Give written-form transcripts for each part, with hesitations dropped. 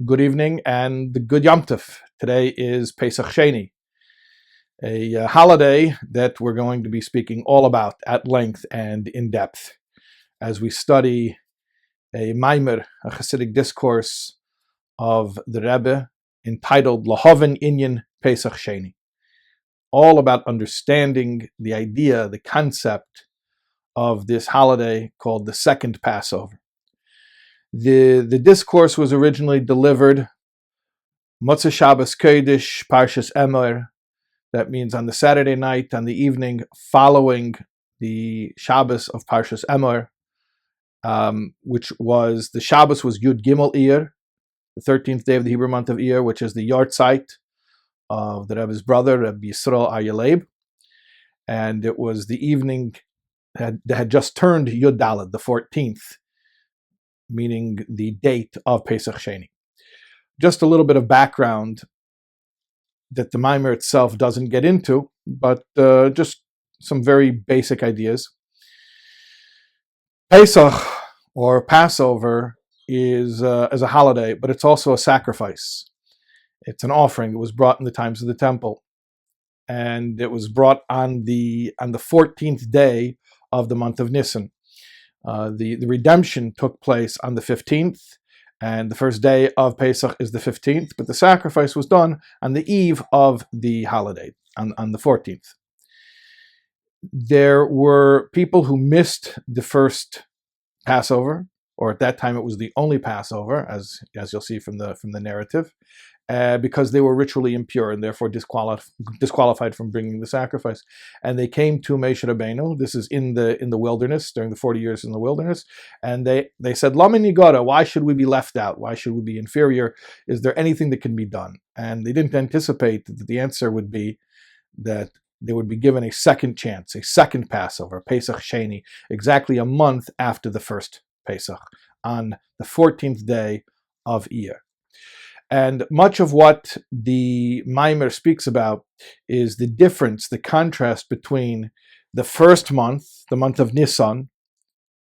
Good evening and the good Yom Tov. Today is Pesach Sheini, a holiday that we're going to be speaking all about at length and in depth as we study a Maamar, a Hasidic discourse of the Rebbe entitled Lehavin, Inyan, Pesach Sheini. All about understanding the idea, the concept of this holiday called the second Passover. The discourse was originally delivered Motzei Shabbos Kodesh Parshas Emor. That means on the Saturday night, on the evening following the Shabbos of Parshas Emor, which was the Shabbos was Yud Gimel Iyar, the 13th day of the Hebrew month of Iyar, which is the yahrzeit of the Rebbe's brother, Rabbi Yisroel Aryeh Leib, and it was the evening that had just turned Yud Daled, the 14th, meaning the date of Pesach Sheini. Just a little bit of background that the Maamar itself doesn't get into, but just some very basic ideas. Pesach, or Passover, is a holiday, but it's also a sacrifice. It's an offering. It was brought in the times of the temple, and it was brought on the 14th day of the month of Nisan. The redemption took place on the 15th, and the first day of Pesach is the 15th, but the sacrifice was done on the eve of the holiday, on the 14th. There were people who missed the first Passover, or at that time it was the only Passover, as you'll see from the narrative, because they were ritually impure and therefore disqualified from bringing the sacrifice. And they came to Moshe Rabbeinu. This is in the wilderness, during the 40 years in the wilderness, and they said, Lama Nigara, why should we be left out? Why should we be inferior? Is there anything that can be done? And they didn't anticipate that the answer would be that they would be given a second chance, a second Passover, Pesach Sheini, exactly a month after the first Pesach, on the 14th day of Iyar. And much of what the Maamar speaks about is the difference, the contrast between the first month, the month of Nisan,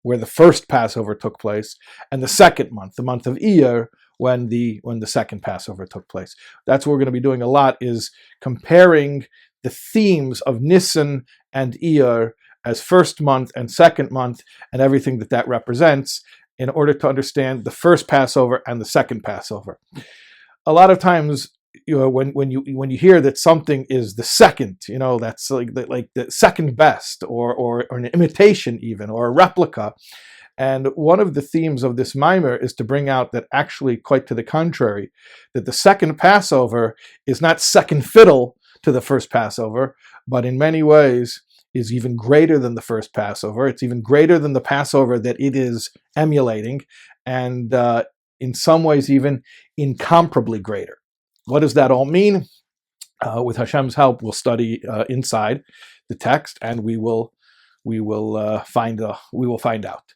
where the first Passover took place, and the second month, the month of Iyar, when the second Passover took place. That's what we're going to be doing a lot, is comparing the themes of Nisan and Iyar as first month and second month, and everything that represents, in order to understand the first Passover and the second Passover. A lot of times, when you hear that something is the second, that's like the second best, or an imitation even, or a replica. And one of the themes of this Maamar is to bring out that actually, quite to the contrary, that the second Passover is not second fiddle to the first Passover, but in many ways is even greater than the first Passover. It's even greater than the Passover that it is emulating, and in some ways even incomparably greater. What does that all mean? With Hashem's help, we'll study inside the text, and we will find out.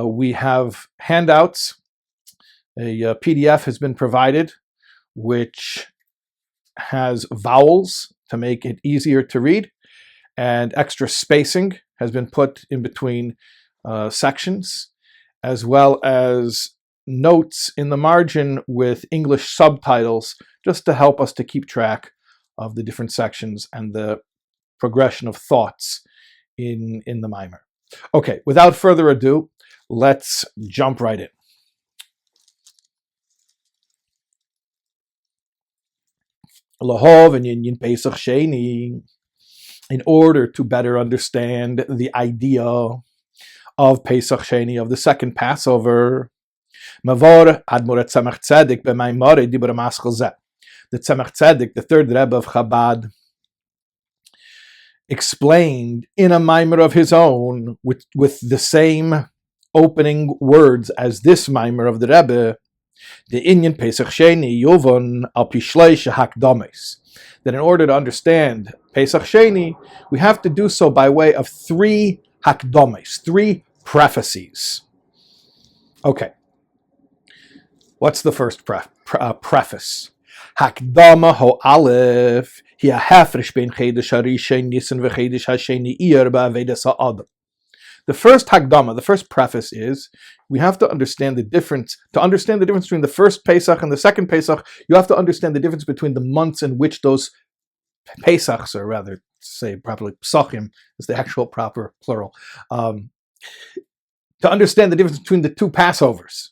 We have handouts. A PDF has been provided, which has vowels to make it easier to read, and extra spacing has been put in between sections, as well as notes in the margin with English subtitles, just to help us to keep track of the different sections and the progression of thoughts in the Maamar. Okay, without further ado, let's jump right in. Lehavin, Inyan, Pesach Sheini. In order to better understand the idea of Pesach Sheini, of the second Passover, Maamar Admorat Tzemach Tzedek b'Maamar Dibur Maschel Zeh. The Tzemach Tzedek, the third Rebbe of Chabad, explained in a Maamar of his own, with the same opening words as this Maamar of the Rebbe, the Inyan Pesach Sheini Yovon al Pishleish Hakdames. That in order to understand Pesach Sheini, we have to do so by way of three Hakdames, three prefaces. Okay. What's the first preface? Hakdama ho aleph hi hafresh ben chedesh harishon Nisan v'chedesh hasheni Iyar ba'avedas ha'adam. The first Hagdama, the first preface is, we have to understand the difference. To understand the difference between the first Pesach and the second Pesach, you have to understand the difference between the months in which those Pesachs, or rather, say properly, Pesachim is the actual proper plural. To understand the difference between the two Passovers,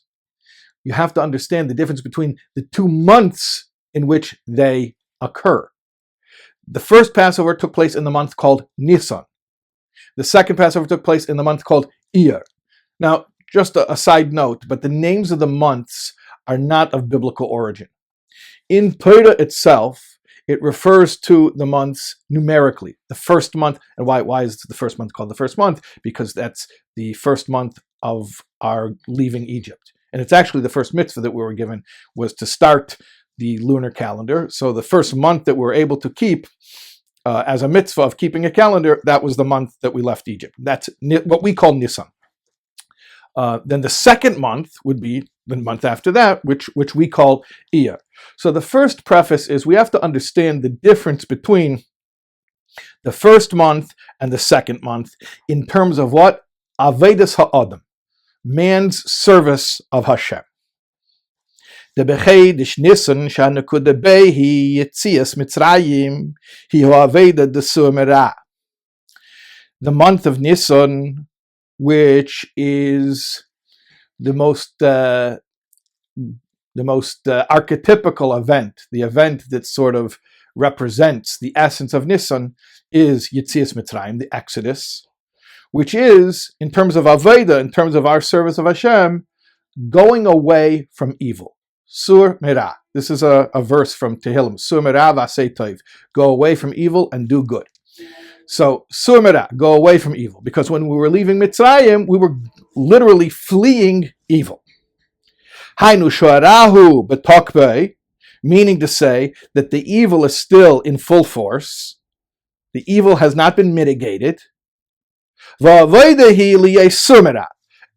you have to understand the difference between the 2 months in which they occur. The first Passover took place in the month called Nisan. The second Passover took place in the month called Iyar. Now, just a side note, but the names of the months are not of biblical origin. In Torah itself, it refers to the months numerically. The first month, and why is the first month called the first month? Because that's the first month of our leaving Egypt. And it's actually the first mitzvah that we were given was to start the lunar calendar. So the first month that we were able to keep as a mitzvah of keeping a calendar, that was the month that we left Egypt. That's what we call Nisan. Then the second month would be the month after that, which we call Iyar. So the first preface is we have to understand the difference between the first month and the second month in terms of what? Avedas ha'adam, man's service of Hashem. The bechedish Nisan shanakuda behi yitzias mitzrayim hi ho'aveda desur merah. The month of Nisan, which is the most archetypical event, the event that sort of represents the essence of Nisan, is Yitzias Mitzrayim, the Exodus, which is, in terms of Aveda, in terms of our service of Hashem, going away from evil. Sur Merah. This is a verse from Tehillim. Sur Merah v'asei tov. Go away from evil and do good. So, Sur Merah, go away from evil. Because when we were leaving Mitzrayim, we were literally fleeing evil. Hainu shoarahu betokbei, meaning to say that the evil is still in full force. The evil has not been mitigated. V'avodehi liyeh sur merah.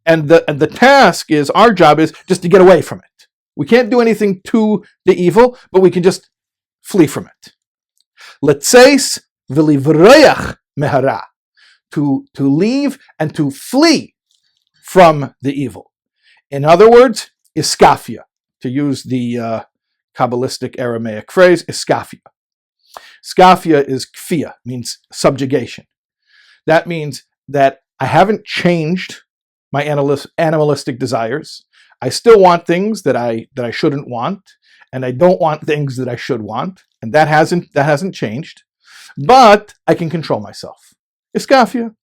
And the task is, our job is just to get away from it. We can't do anything to the evil, but we can just flee from it. Letzeis v'livreach mehara, to leave and to flee from the evil. In other words, iskafia, to use the Kabbalistic Aramaic phrase, iskafia. Iskafia is kfia, means subjugation. That means that I haven't changed my animalistic desires. I still want things that I shouldn't want, and I don't want things that I should want, and that hasn't changed. But I can control myself. Iskafia.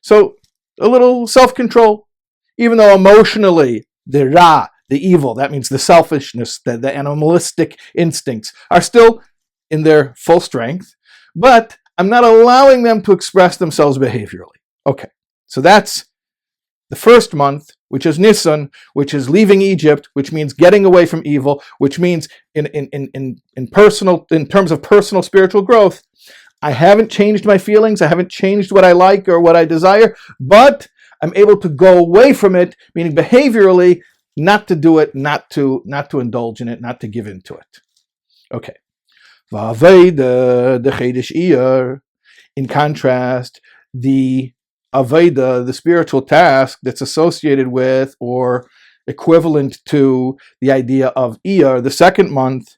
So a little self-control, even though emotionally the ra, the evil, that means the selfishness, the animalistic instincts are still in their full strength, but I'm not allowing them to express themselves behaviorally. Okay, so that's the first month, which is Nisan, which is leaving Egypt, which means getting away from evil, which means in terms of personal spiritual growth, I haven't changed my feelings, I haven't changed what I like or what I desire, but I'm able to go away from it, meaning behaviorally, not to do it, not to indulge in it, not to give in to it. Okay. V'aveda the chedesh Iyar. In contrast, the Aveda, the spiritual task that's associated with or equivalent to the idea of Iyar, the second month,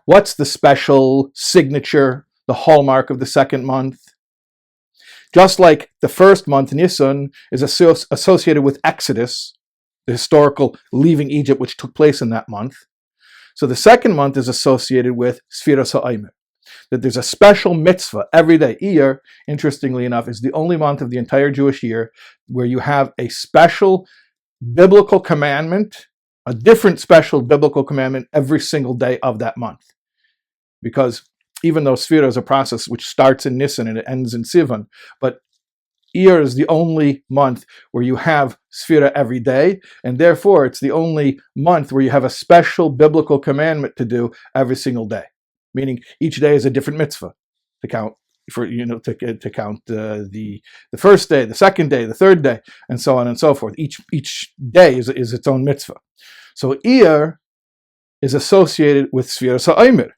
what's the special signature, the hallmark of the second month? Just like the first month, Nisan, is associated with Exodus, the historical leaving Egypt, which took place in that month. So the second month is associated with Sfiras HaOmer, that there's a special mitzvah every day. Iyar, interestingly enough, is the only month of the entire Jewish year where you have a special biblical commandment, a different special biblical commandment every single day of that month. Because even though Sfira is a process which starts in Nisan and it ends in Sivan, but Iyar is the only month where you have Sfira every day, and therefore it's the only month where you have a special biblical commandment to do every single day. Meaning each day is a different mitzvah to count to count the first day, the second day, the third day, and so on and so forth. Each day is its own mitzvah. So Iyar is associated with Sfiras HaOmer,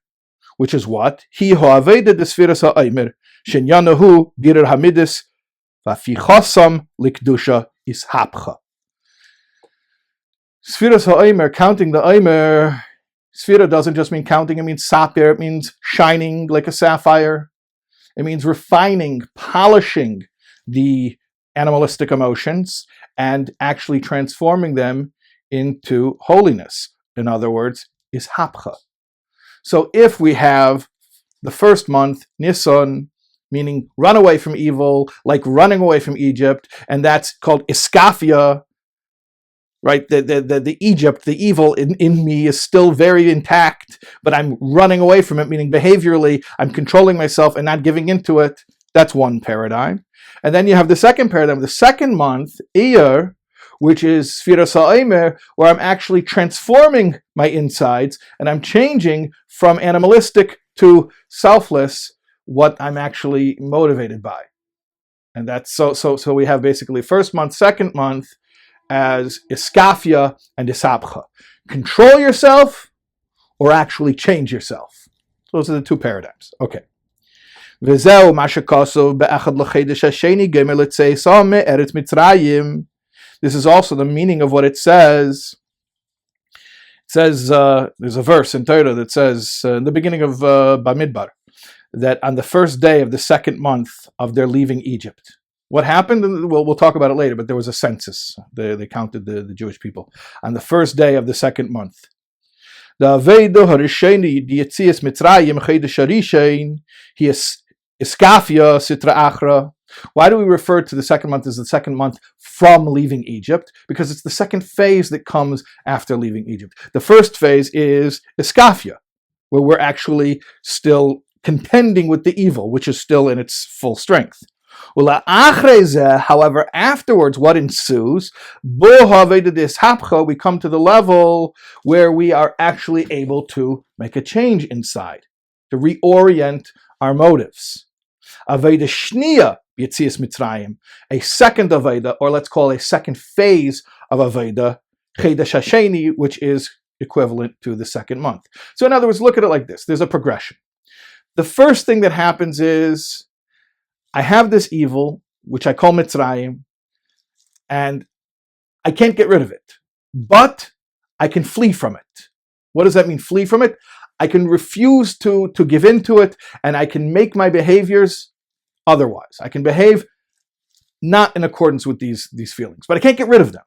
which is what? Hi ho'aveda de Sfiras HaOmer, shenyanahu birer hamidis, vafichosam likdusha ishapcha. Sfiras HaOmer, counting the Omer. Sfira doesn't just mean counting, it means sapir, it means shining like a sapphire. It means refining, polishing the animalistic emotions and actually transforming them into holiness. In other words, is hapcha. So if we have the first month, Nisan, meaning run away from evil, like running away from Egypt, and that's called iskafia, right? The Egypt, the evil in me is still very intact, but I'm running away from it, meaning behaviorally, I'm controlling myself and not giving into it. That's one paradigm. And then you have the second paradigm, the second month, Iyar, which is Sfiras HaOmer, where I'm actually transforming my insides and I'm changing from animalistic to selfless what I'm actually motivated by. And that's so we have basically first month, second month, as iskafia and isabcha. Control yourself or actually change yourself. Those are the two paradigms. Okay. This is also the meaning of what it says. It says, there's a verse in Torah that says, in the beginning of Bamidbar, that on the first day of the second month of their leaving Egypt, what happened? We'll talk about it later, but there was a census. They counted the Jewish people on the first day of the second month. Why do we refer to the second month as the second month from leaving Egypt? Because it's the second phase that comes after leaving Egypt. The first phase is iskafia, where we're actually still contending with the evil, which is still in its full strength. However, afterwards, what ensues? We come to the level where we are actually able to make a change inside, to reorient our motives. Aveda Shniya Yetzias Mitzrayim, a second Aveda, or let's call a second phase of Aveda, Pesach Sheini, which is equivalent to the second month. So in other words, look at it like this. There's a progression. The first thing that happens is I have this evil, which I call Mitzrayim, and I can't get rid of it. But I can flee from it. What does that mean, flee from it? I can refuse to give in to it, and I can make my behaviors otherwise. I can behave not in accordance with these feelings, but I can't get rid of them.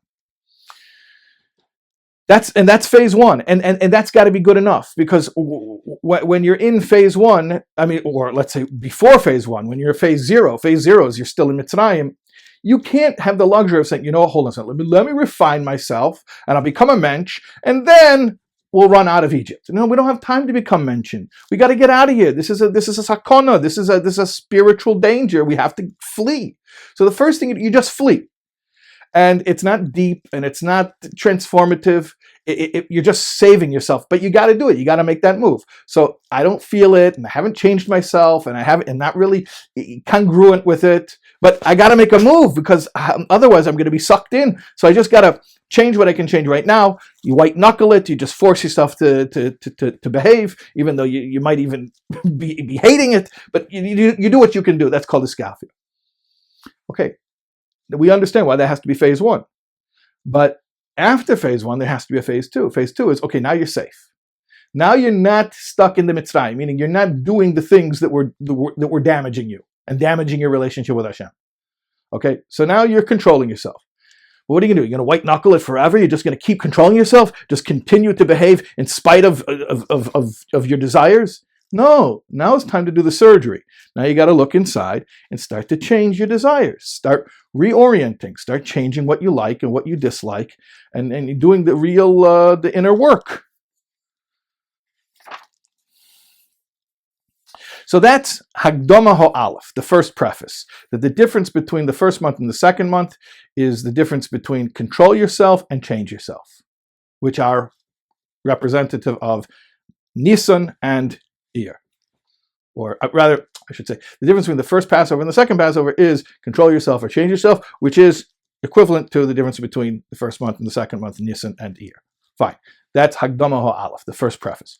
That's phase one, and that's got to be good enough, because when you're in phase one, or let's say before phase one, when you're phase zero is you're still in Mitzrayim, you can't have the luxury of saying, hold on a second, let me refine myself, and I'll become a mensch, and then we'll run out of Egypt. No, we don't have time to become mentioned. We got to get out of here. This is a sakona. This is a spiritual danger. We have to flee. So the first thing, you just flee. And it's not deep and it's not transformative. You're just saving yourself, but you got to do it. You got to make that move. So I don't feel it, and I haven't changed myself, and I'm not really congruent with it. But I got to make a move, because otherwise I'm going to be sucked in. So I just got to change what I can change right now. You white knuckle it. You just force yourself to behave, even though you might even be hating it. But you do what you can do. That's called iskafia. Okay. We understand why that has to be phase one. But after phase one, there has to be a phase two. Phase two is, okay, now you're safe. Now you're not stuck in the Mitzrayim, meaning you're not doing the things that were damaging you and damaging your relationship with Hashem. Okay, so now you're controlling yourself. But what are you going to do? You're going to white knuckle it forever? You're just going to keep controlling yourself? Just continue to behave in spite of your desires? No, now it's time to do the surgery. Now you got to look inside and start to change your desires. Start reorienting. Start changing what you like and what you dislike, and doing the real, the inner work. So that's Hagdoma Ho-Aleph, the first preface. That the difference between the first month and the second month is the difference between control yourself and change yourself, which are representative of Nisan and Iyar. Or rather, I should say, the difference between the first Passover and the second Passover is control yourself or change yourself, which is equivalent to the difference between the first month and the second month, Nisan and Iyar. Fine. That's Hagdama Ha'alef, the first preface.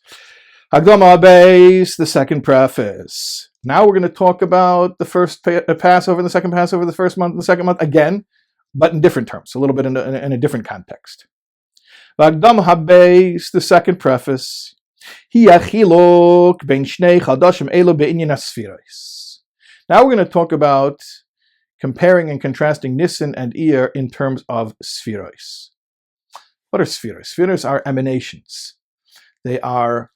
Hagdama Ha'beis, the second preface. Now we're going to talk about the first Passover and the second Passover, the first month and the second month, again, but in different terms, a little bit in a different context. Hagdama Ha'beis, the second preface. Now we're going to talk about comparing and contrasting Nisan and Iyar in terms of spheros. What are spheros? Spheros are emanations. They are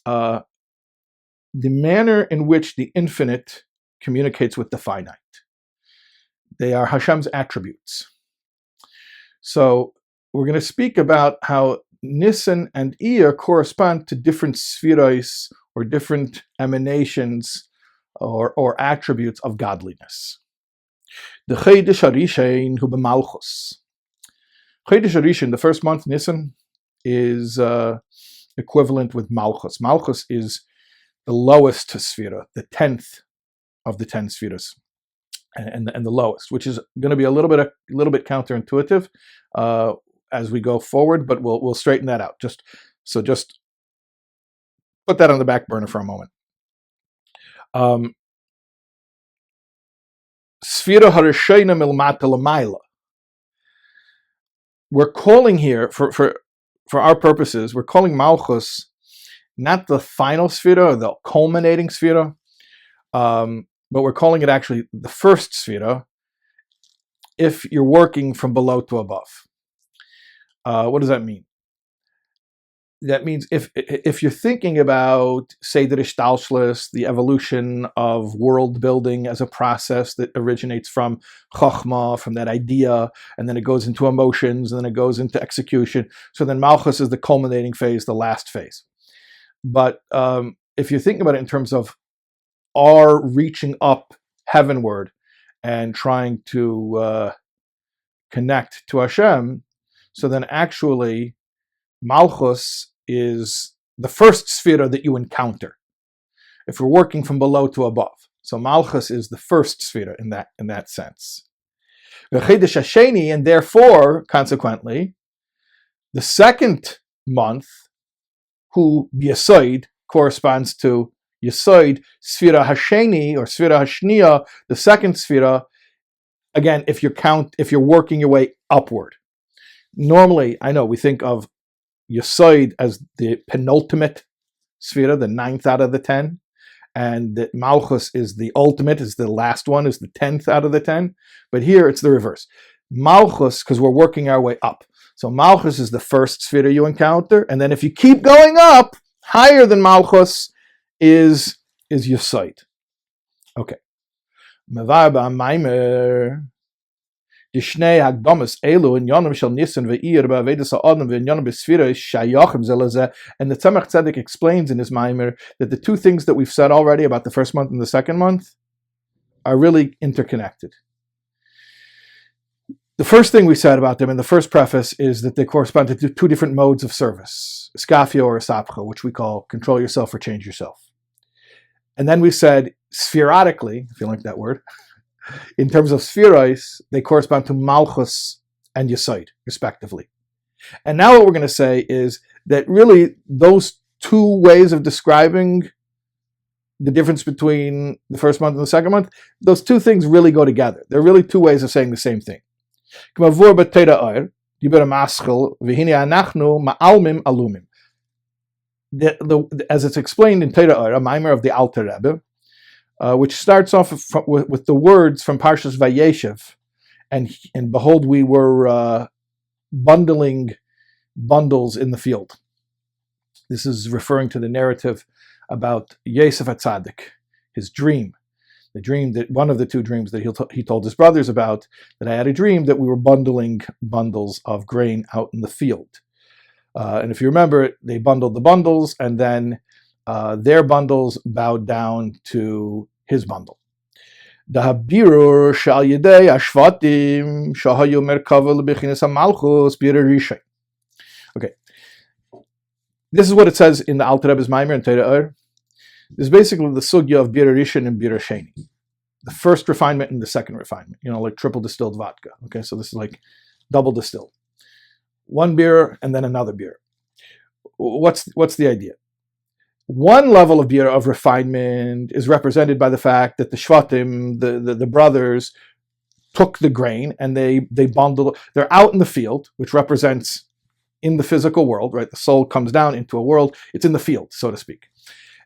the manner in which the infinite communicates with the finite. They are Hashem's attributes. So we're going to speak about how Nisan and Iyar correspond to different spheros or different emanations or attributes of godliness. The Chodesh Harishain hu b'malchus. Chodesh Harishain, the first month, Nisan, is equivalent with Malchus. Malchus is the lowest sphera, the 10th of the 10 spheres, and the lowest, which is going to be a little bit counterintuitive as we go forward, but we'll straighten that out. Just put that on the back burner for a moment. Sphera Harishayna milmata l'mayla. We're calling here, for our purposes, we're calling Malchus not the final sphera or the culminating sphera, but we're calling it actually the first sphera if you're working from below to above. What does that mean? That means if you're thinking about Seder Ishtalshlis, the evolution of world building as a process that originates from Chochmah, from that idea, and then it goes into emotions, and then it goes into execution. So then Malchus is the culminating phase, the last phase. But if you're thinking about it in terms of our reaching up heavenward and trying to connect to Hashem, so then actually Malchus is the first sphera that you encounter if we're working from below to above. So Malchus is the first sphera in that sense. Chodesh Sheni, and therefore, consequently, the second month, who Yesod corresponds to Yesod, Sphera Hasheni or Sphera Hashniya, the second sphera. Again, if you're working your way upward. Normally, I know we think of Yesod as the penultimate sphera, the 9th out of the 10, and that Malchus is the ultimate, is the last one, is the 10th out of the 10. But here it's the reverse. Malchus, because we're working our way up. So Malchus is the first sphera you encounter, and then if you keep going up, higher than Malchus is Yesod. Okay. Mavar ba'Maamar. Dishnei Hagdamas Elu in Yonim Shel Nisan ve'Iyar ba'Avedas ha'Adam ve'Inyanim b'Sphira shayachim zelazeh. And the Tzemach Tzedek explains in his Maamar that the two things that we've said already about the first month and the second month are really interconnected. The first thing we said about them in the first preface is that they correspond to two different modes of service, skafia or sapcha, which we call control yourself or change yourself. And then we said, spherotically, if you like that word, in terms of spheros, they correspond to Malchus and Yesod, respectively. And now what we're going to say is that really those two ways of describing the difference between the first month and the second month, those two things really go together. They're really two ways of saying the same thing. As it's explained in Torah Iyar, a Maamar of the Alter Rebbe, which starts off with the words from Parshas Vayeshev, and behold, we were bundling bundles in the field. This is referring to the narrative about Yosef HaTzadik, his dream. The dream that one of the two dreams that he told his brothers about, that I had a dream that we were bundling bundles of grain out in the field. And if you remember, they bundled the bundles, and then their bundles bowed down to his bundle. Okay. This is what it says in the Alter Rebbe's Maamar in Torah Iyar. This is basically the sugya of Bir Rishon and Bir Sheni. The first refinement and the second refinement. Like triple distilled vodka. Okay, so this is like double distilled. One beer and then another beer. what's the idea? One level of bira, of refinement, is represented by the fact that the shvatim, the brothers, took the grain and they bundle. They're out in the field, which represents in the physical world, right? The soul comes down into a world. It's in the field, so to speak.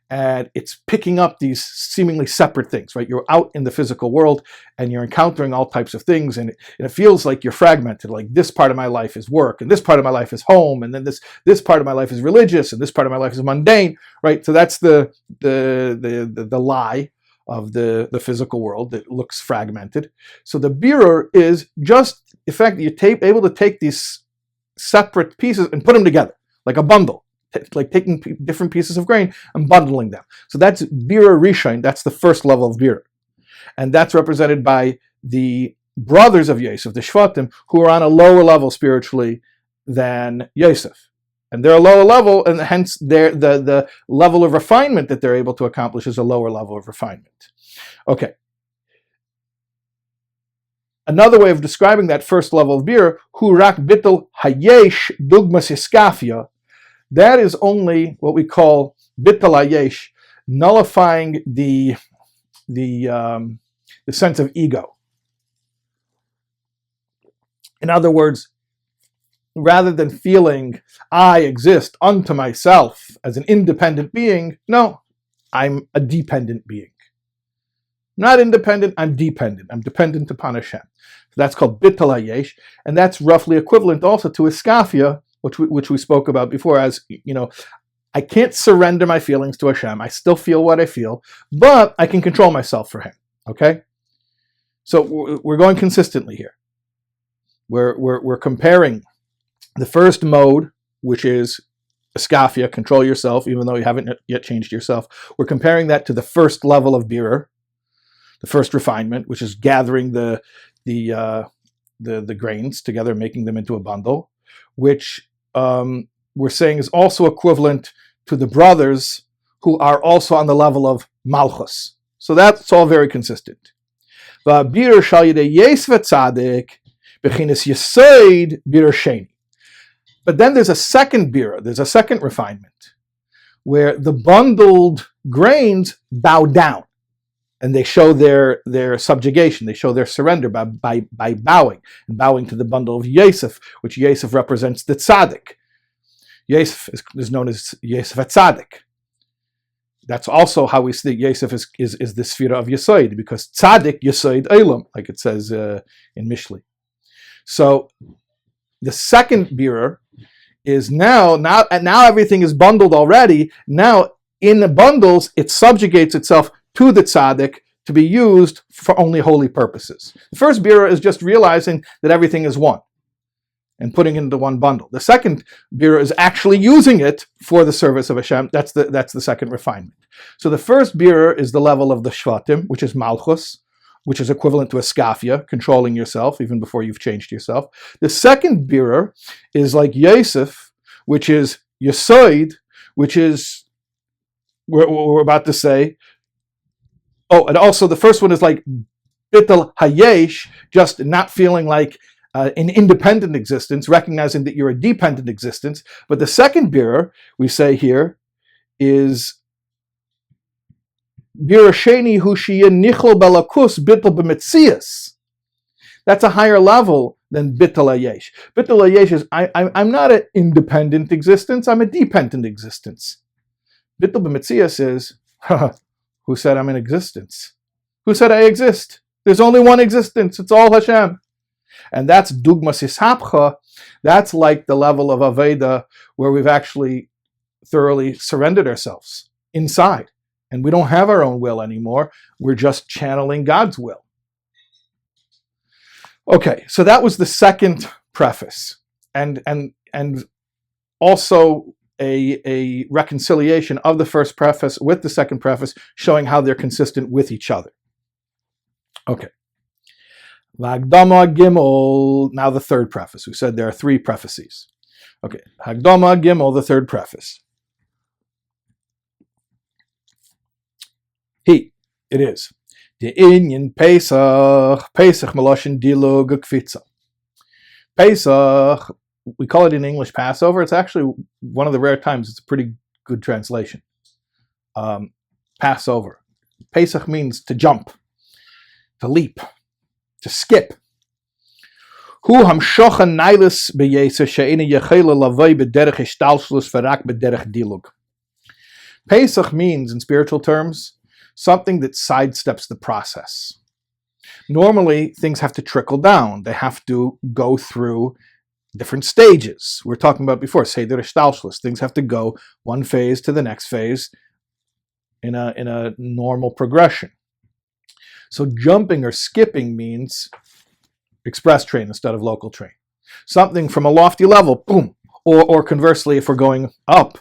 And it's picking up these seemingly separate things, right? You're out in the physical world and you're encountering all types of things, and it feels like you're fragmented. Like, this part of my life is work, and this part of my life is home, and then this part of my life is religious, and this part of my life is mundane, right? So that's the lie of the physical world that looks fragmented. So the birur is just the fact that you're able to take these separate pieces and put them together like a bundle. Like taking different pieces of grain and bundling them. So that's birur rishon. That's the first level of birur, and that's represented by the brothers of Yosef, the shvatim, who are on a lower level spiritually than Yosef, and they're a lower level, and hence the level of refinement that they're able to accomplish is a lower level of refinement. Okay. Another way of describing that first level of birur, hu rak bittul hayesh dugmas iskafia. That is only what we call bittul hayesh, nullifying the sense of ego. In other words, rather than feeling I exist unto myself as an independent being, no, I'm a dependent being. I'm not independent, I'm dependent. I'm dependent upon Hashem. So that's called bittul hayesh, and that's roughly equivalent also to iskafia, which we spoke about before, as, I can't surrender my feelings to Hashem. I still feel what I feel, but I can control myself for Him. Okay, so we're going consistently here. We're comparing the first mode, which is iskafia, control yourself, even though you haven't yet changed yourself. We're comparing that to the first level of birur, the first refinement, which is gathering the grains together, making them into a bundle, which we're saying is also equivalent to the brothers who are also on the level of malchus. So that's all very consistent. But then there's a second birur, there's a second refinement, where the bundled grains bow down, and they show their subjugation, they show their surrender by bowing, and bowing to the bundle of Yosef, which Yosef represents the tzaddik. Yosef is known as Yosef HaTzaddik. That's also how we see Yosef is the sphere of Yesod, because tzaddik Yesod Eilam, like it says in Mishli. So the second birur is now everything is bundled already. Now in the bundles, it subjugates itself to the tzaddik to be used for only holy purposes. The first birur is just realizing that everything is one and putting it into one bundle. The second birur is actually using it for the service of Hashem. That's the second refinement. So the first birur is the level of the shvatim, which is malchus, which is equivalent to iskafia, controlling yourself even before you've changed yourself. The second birur is like Yosef, which is Yesod, which is we're about to say. Oh, and also the first one is like bittul hayesh, just not feeling like an independent existence, recognizing that you're a dependent existence. But the second birur we say here is birur Sheni hu she'yeh nichol belakus bittul b'metzias. That's a higher level than bittul hayesh. Bittul hayesh is I'm not an independent existence, I'm a dependent existence. Bittul b'metzias is who said I'm in existence? Who said I exist? There's only one existence. It's all Hashem. And that's dugmas ishapcha. That's like the level of Aveda where we've actually thoroughly surrendered ourselves inside. And we don't have our own will anymore. We're just channeling God's will. Okay, so that was the second preface. And also a reconciliation of the first preface with the second preface, showing how they're consistent with each other. Okay. Hagdama Gimel, now the third preface. We said there are three prefaces. Okay. Hagdama Gimel, the third preface. It is. The Inyan Pesach Meloshin Dilug Kfitza. Pesach we call it in English Passover. It's actually one of the rare times it's a pretty good translation. Passover. Pesach means to jump, to leap, to skip. Hu hamshocha nailis beyeser she'ena yechela lavoi b'derech ishtalshlus v'rak b'derech dilug. Pesach means, in spiritual terms, something that sidesteps the process. Normally, things have to trickle down. They have to go through different stages. We were talking about before, seder ishtalshlus. Things have to go one phase to the next phase in a normal progression. So jumping or skipping means express train instead of local train. Something from a lofty level, boom. Or conversely, if we're going up,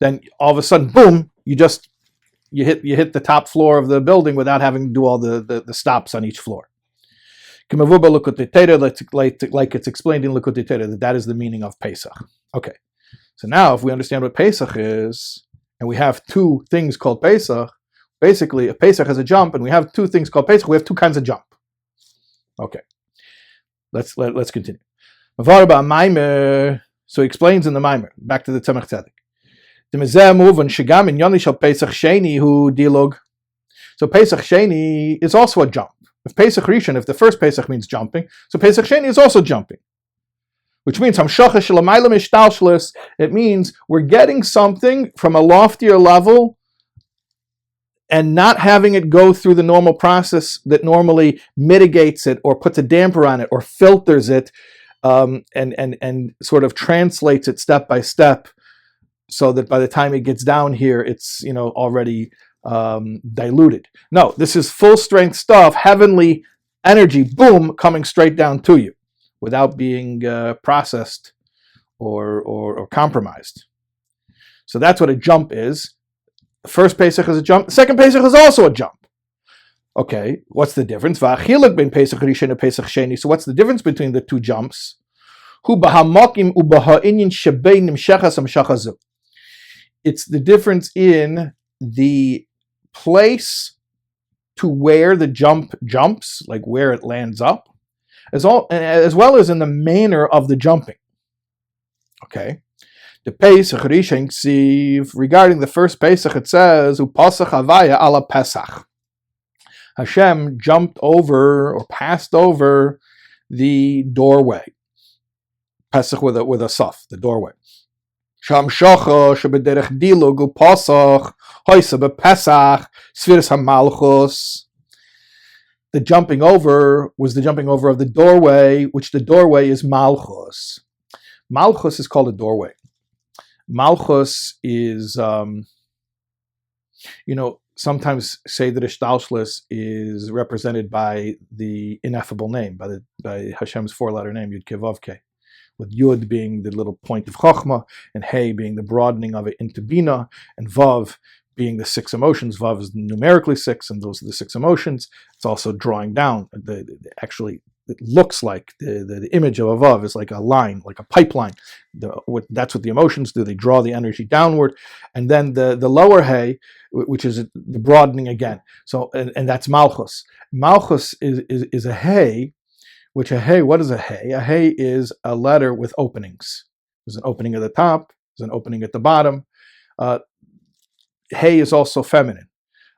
then all of a sudden, boom, you hit the top floor of the building without having to do all the stops on each floor. Like it's explained in Likutei Torah, that is the meaning of Pesach. Okay, so now if we understand what Pesach is, and we have two things called Pesach, basically if Pesach has a jump, and we have two things called Pesach, we have two kinds of jump. Okay, let's continue. So he explains in the Maamar, back to the Tzemach Tzedek. So Pesach Sheini is also a jump. If Pesach Rishon, if the first Pesach means jumping, so Pesach Sheini is also jumping. Which means it means we're getting something from a loftier level and not having it go through the normal process that normally mitigates it or puts a damper on it or filters it and sort of translates it step by step, so that by the time it gets down here, it's already diluted. No, this is full strength stuff, heavenly energy, boom, coming straight down to you without being processed or compromised. So that's what a jump is. The first Pesach is a jump. The second Pesach is also a jump. Okay, what's the difference? So what's the difference between the two jumps? It's the difference in the place to where the jump jumps, like where it lands up, as well as in the manner of the jumping. Okay. The Pesach Rishon Ksiv, regarding the first Pesach, it says, Upasach Havaya ala Pesach. Hashem jumped over or passed over the doorway. Pesach with a saf, the doorway. Sham shocha shebederech dilug upasach hoisa bepesach sfiras hamalchus. The jumping over was the jumping over of the doorway, which the doorway is malchus. Malchus is called a doorway. Malchus is, sometimes Seder Ishtalshlus is represented by the ineffable name, by Hashem's four-letter name, Yud Kei Vav Kei, with Yud being the little point of Chochmah, and Hey being the broadening of it into Bina, and Vav being the six emotions. Vav is numerically six, and those are the six emotions. It's also drawing down. Actually, it looks like the image of a Vav is like a line, like a pipeline. That's what the emotions do. They draw the energy downward. And then the lower Hey, which is the broadening again. So, and that's Malchus. Malchus is a Hey, which what is a Hey? A Hey is a letter with openings. There's an opening at the top, there's an opening at the bottom. Hey is also feminine.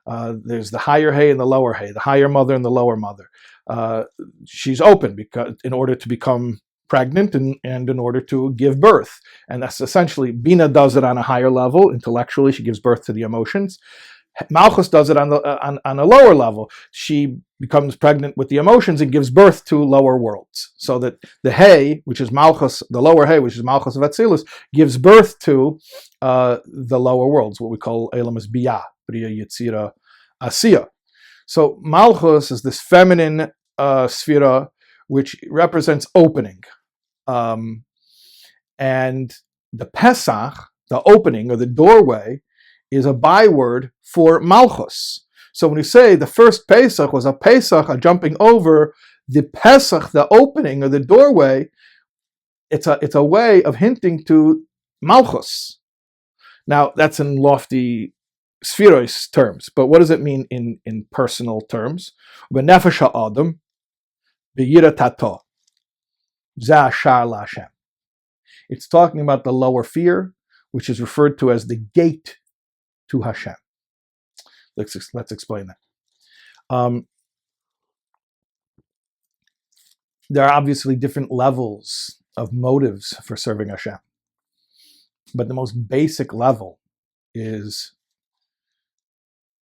There's the higher Hey and the lower Hey, the higher mother and the lower mother. She's open because in order to become pregnant and in order to give birth. And that's essentially, Bina does it on a higher level. Intellectually, she gives birth to the emotions. Malchus does it on a lower level. She becomes pregnant with the emotions and gives birth to lower worlds. So that the Hey, which is Malchus, the lower Hey, which is Malchus of Atzilus, gives birth to the lower worlds, what we call Elam is Biyah, Bria, Yetzira, Asiya. So Malchus is this feminine sphera which represents opening. And the Pesach, the opening or the doorway, is a byword for Malchus. So when you say the first Pesach was a Pesach, a jumping over, the Pesach, the opening or the doorway, it's a way of hinting to Malchus. Now that's in lofty spherois terms, but what does it mean in personal terms? B'nefesh ha'adam, b'yira tato, zeh hashar la'Hashem. It's talking about the lower fear, which is referred to as the gate to Hashem. Let's explain that. There are obviously different levels of motives for serving Hashem, but the most basic level is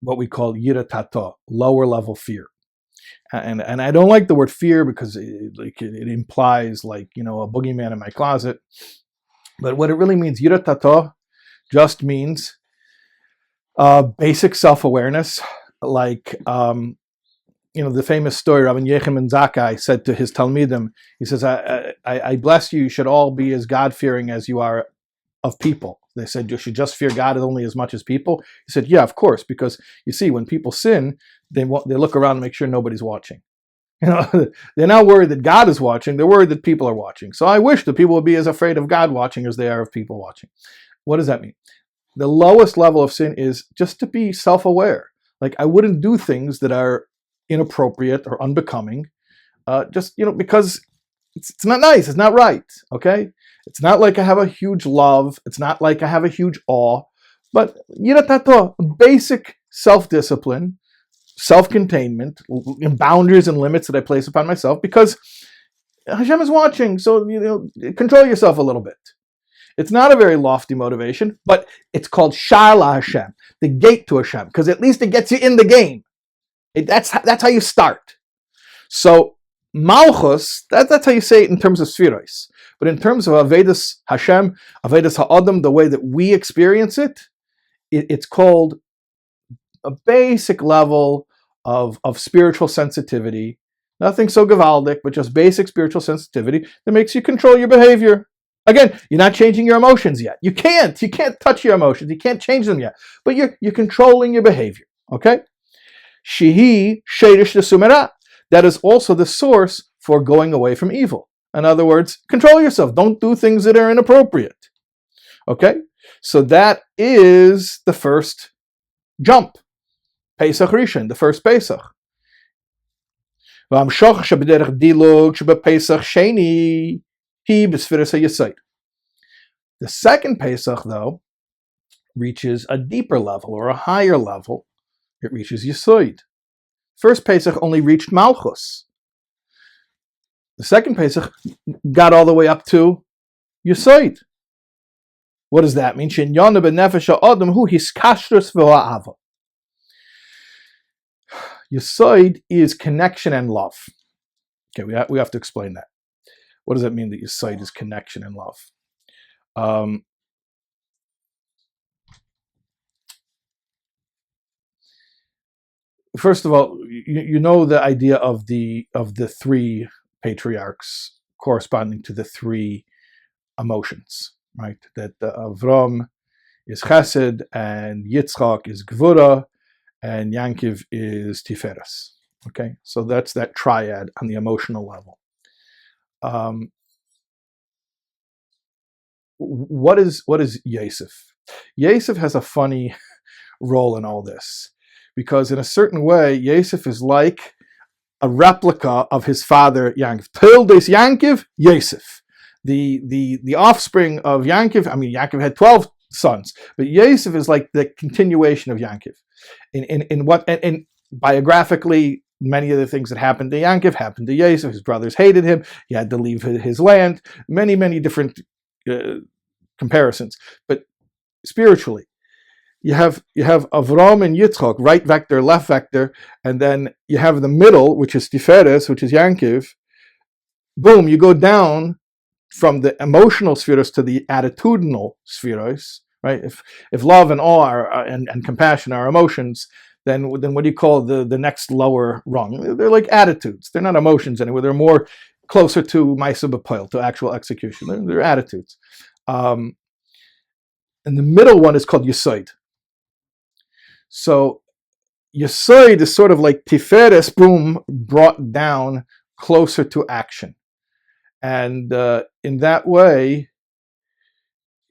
what we call yirat, lower level fear. And I don't like the word fear because it implies like, a boogeyman in my closet. But what it really means, yirat just means basic self-awareness. Like, the famous story, Rabbi Yechim Zakkai said to his Talmidim, he says, I bless you, you should all be as God-fearing as you are of people. They said, you should just fear God only as much as people. He said, yeah, of course, because you see, when people sin, they look around and make sure nobody's watching. They're not worried that God is watching, they're worried that people are watching. So I wish that people would be as afraid of God watching as they are of people watching. What does that mean? The lowest level of sin is just to be self-aware. Like, I wouldn't do things that are inappropriate or unbecoming, because it's not nice, it's not right, okay? It's not like I have a huge love, it's not like I have a huge awe, but basic self-discipline, self-containment, boundaries and limits that I place upon myself, because Hashem is watching, so control yourself a little bit. It's not a very lofty motivation, but it's called Shala Hashem, the gate to Hashem, because at least it gets you in the game. That's how you start. So Malchus, that's how you say it in terms of Sphiros. But in terms of Avedas Hashem, Avedas Ha'adam, the way that we experience it's called a basic level of spiritual sensitivity. Nothing so gavaldic, but just basic spiritual sensitivity that makes you control your behavior. Again, you're not changing your emotions yet. You can't touch your emotions. You can't change them yet. But you're controlling your behavior. Okay? Shehi sheidish desumera. That is also the source for going away from evil. In other words, control yourself. Don't do things that are inappropriate. Okay? So that is the first jump. Pesach Rishon, the first Pesach. Pesach Sheini. The second Pesach, though, reaches a deeper level or a higher level. It reaches Yesod. First Pesach only reached Malchus. The second Pesach got all the way up to Yesod. What does that mean? Yesod is connection and love. Okay, we have to explain that. What does that mean that Yesod is connection and love? First of all, you know the idea of the three patriarchs corresponding to the three emotions, right? That Avram is Chesed, and Yitzchak is Gvura, and Yankiv is Tiferes. Okay, so that's that triad on the emotional level. What is Yosef? Yosef has a funny role in all this, because in a certain way, Yosef is like a replica of his father Yankiv. Tildes Yankiv, Yosef. The offspring of Yankiv, Yankiv had 12 sons, but Yosef is like the continuation of Yankiv. In biographically, many of the things that happened to Yankiv happened to Yosef. His brothers hated him. He had to leave his land. Many different comparisons. But spiritually, you have Avram and Yitzchak, right vector, left vector, and then you have the middle, which is Tiferes, which is Yankiv. Boom, you go down from the emotional spheres to the attitudinal spheres, right? If love and awe and compassion are emotions, then what do you call the next lower rung? They're like attitudes. They're not emotions anyway. They're more closer to Maisa B'Poel, to actual execution. They're attitudes. And the middle one is called Yesod. So Yesod is sort of like Tiferes, boom, brought down closer to action. And in that way,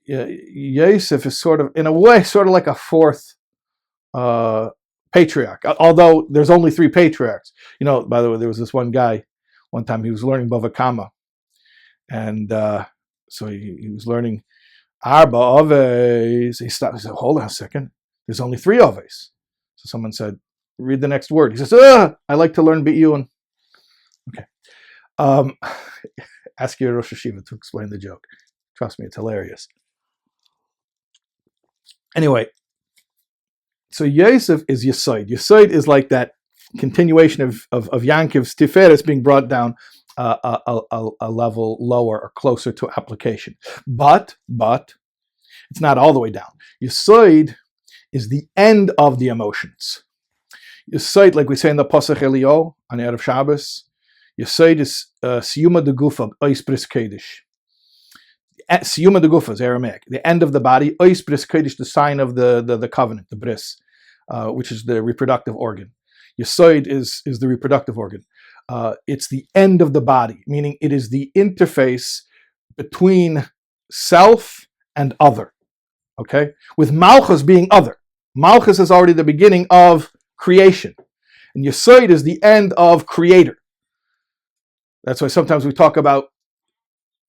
Yosef is sort of, in a way, sort of like a fourth patriarch, although there's only three patriarchs. By the way, there was this one guy, one time he was learning Bava Kama, and So he was learning Arba Oves. He stopped. He said, hold on a second. There's only 3 Oves. So someone said, read the next word. He says, I like to learn B'iyun. Okay. Ask your Rosh Hashiva to explain the joke. Trust me, it's hilarious. Anyway, so Yosef is Yesod. Yesod is like that continuation of Yankov's Tiferes being brought down a level lower or closer to application. But it's not all the way down. Yesod is the end of the emotions. Yesod, like we say in the Pesach Elio on the Erev Shabbos, Yesod is Siyuma de Gufa, Ois Bris Kodesh. Siyuma de Gufa is Aramaic, the end of the body. Ois Bris Kodesh, the sign of the covenant, the bris, which is the reproductive organ. Yesod is the reproductive organ. It's the end of the body, meaning it is the interface between self and other. Okay, with Malchus being other. Malchus is already the beginning of creation, and Yesod is the end of creator. That's why sometimes we talk about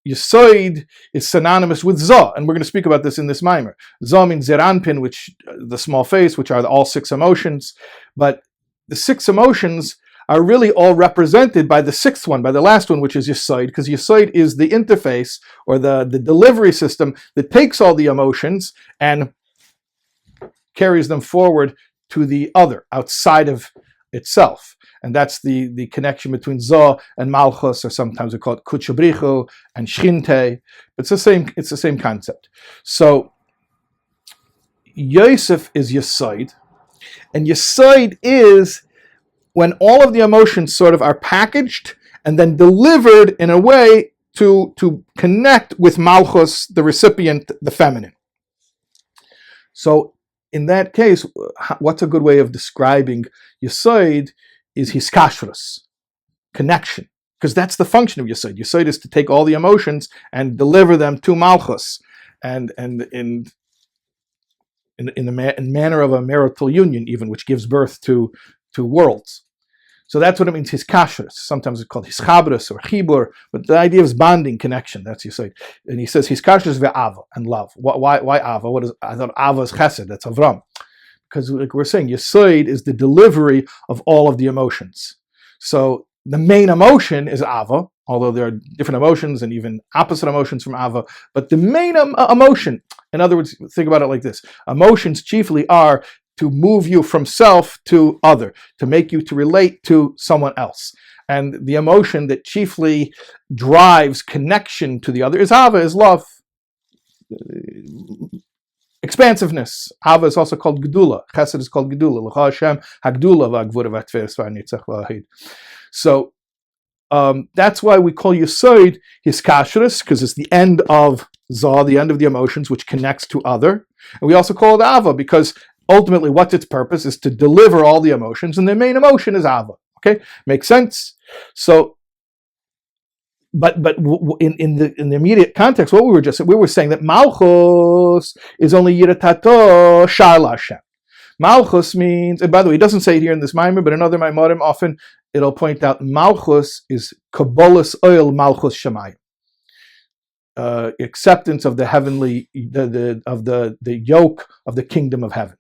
Yesod is synonymous with Zah, and we're going to speak about this in this Maamar. Zah means Zeranpin, which the small face, which are all 6 emotions, but the 6 emotions are really all represented by the 6th one, by the last one, which is Yesod, because Yesod is the interface or the delivery system that takes all the emotions and carries them forward to the other, outside of itself. And that's the connection between Zah and Malchus, or sometimes we call it Kutchabrichu and Shinte. It's the same concept. So Yosef is Yesod, and Yesod is when all of the emotions sort of are packaged and then delivered in a way to connect with Malchus, the recipient, the feminine. So in that case, what's a good way of describing Yesod is hiskashrus, connection, because that's the function of Yesod. Yesod is to take all the emotions and deliver them to Malchus, and in the manner of a marital union, even, which gives birth to worlds. So that's what it means, hiskashrus. Sometimes it's called hischabrus or chibur, but the idea is bonding, connection. That's Yesod. And he says hiskashrus ve'ava, and love. Why ava? I thought ava is chesed, that's Avram. Because like we're saying, Yesod is the delivery of all of the emotions. So the main emotion is Ava, although there are different emotions and even opposite emotions from Ava. But the main emotion, in other words, think about it like this. Emotions chiefly are to move you from self to other, to make you to relate to someone else. And the emotion that chiefly drives connection to the other is Ava, is love. Expansiveness. Ava is also called Gedula. Chesed is called Gedula. L'cha Hashem hagdula v'agvura v'atveres v'anitzach v'ahid. So that's why we call Yesod hiskashrus, because it's the end of Zah, the end of the emotions, which connects to other. And we also call it Ava, because ultimately what's its purpose is to deliver all the emotions, and the main emotion is Ava. Okay? Makes sense? So But in the immediate context, what we were saying that Malchus is only Yiratato Sharla Hashem. Malchus means, and by the way, it doesn't say it here in this Maamar, but in other Maamarim often it'll point out Malchus is Kabbalah's oil Malchus Shemayim. Acceptance of the heavenly, the yoke of the kingdom of heaven.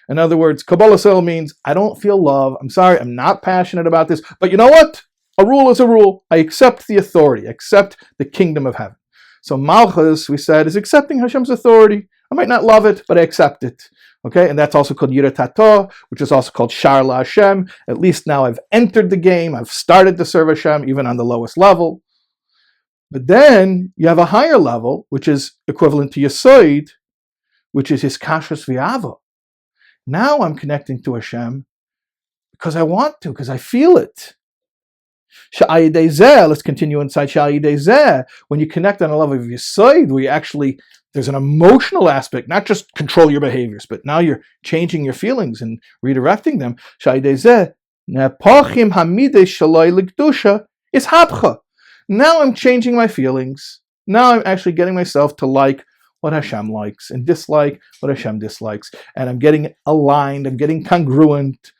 In other words, Kabbalah's oil means I don't feel love. I'm sorry, I'm not passionate about this, but you know what? A rule is a rule. I accept the authority, accept the kingdom of heaven. So Malchus, we said, is accepting Hashem's authority. I might not love it, but I accept it. Okay, and that's also called Yiratato, which is also called Sharla Hashem. At least now I've entered the game. I've started to serve Hashem, even on the lowest level. But then you have a higher level, which is equivalent to Yesod, which is hiskashrus v'ava. Now I'm connecting to Hashem because I want to, because I feel it. Let's continue inside Sha'idezeh. When you connect on a level of Yesod, where you actually, there's an emotional aspect, not just control your behaviors, but now you're changing your feelings and redirecting them. Sha'idezeh, Nepachim hamidei shaloi l'kedusha is hapcha. Now I'm changing my feelings. Now I'm actually getting myself to like what Hashem likes and dislike what Hashem dislikes. And I'm getting aligned, I'm getting congruent,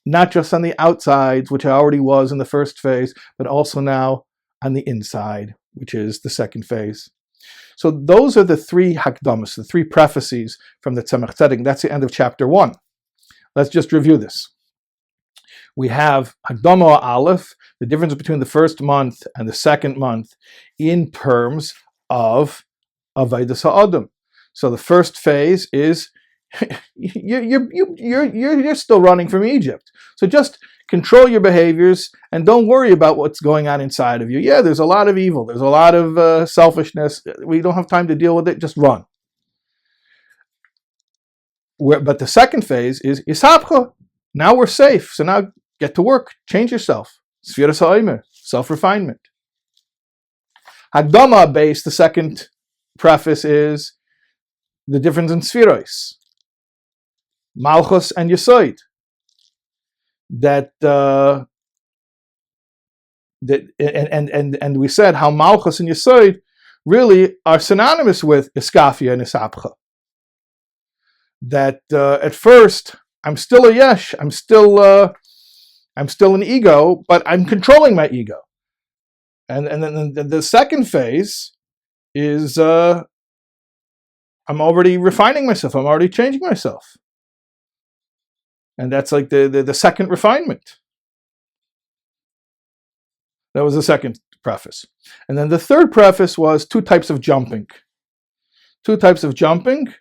not just on the outsides, which I already was in the first phase, but also now on the inside, which is the second phase. So those are the three hakdamas, the three prefaces from the Tzemach Tzedek. That's the end of chapter 1. Let's just review this. We have Hakdama Aleph, the difference between the first month and the second month in terms of Avodas HaAdam. So the first phase is you're still running from Egypt. So just control your behaviors and don't worry about what's going on inside of you. Yeah, there's a lot of evil. There's a lot of selfishness. We don't have time to deal with it. Just run. But the second phase is Yisapcha. Now we're safe. So now get to work. Change yourself. Sfiras ha'omer, self-refinement. Hakdama base, the second preface is the difference in Sfiros. Malchus and Yesod. And we said how Malchus and Yesod really are synonymous with Iskafia and Isapcha. That at first I'm still a yesh, I'm still an ego, but I'm controlling my ego. And then the second phase is I'm already refining myself. I'm already changing myself. And that's like the second refinement. That was the second preface. And then the third preface was two types of jumping. Two types of jumping.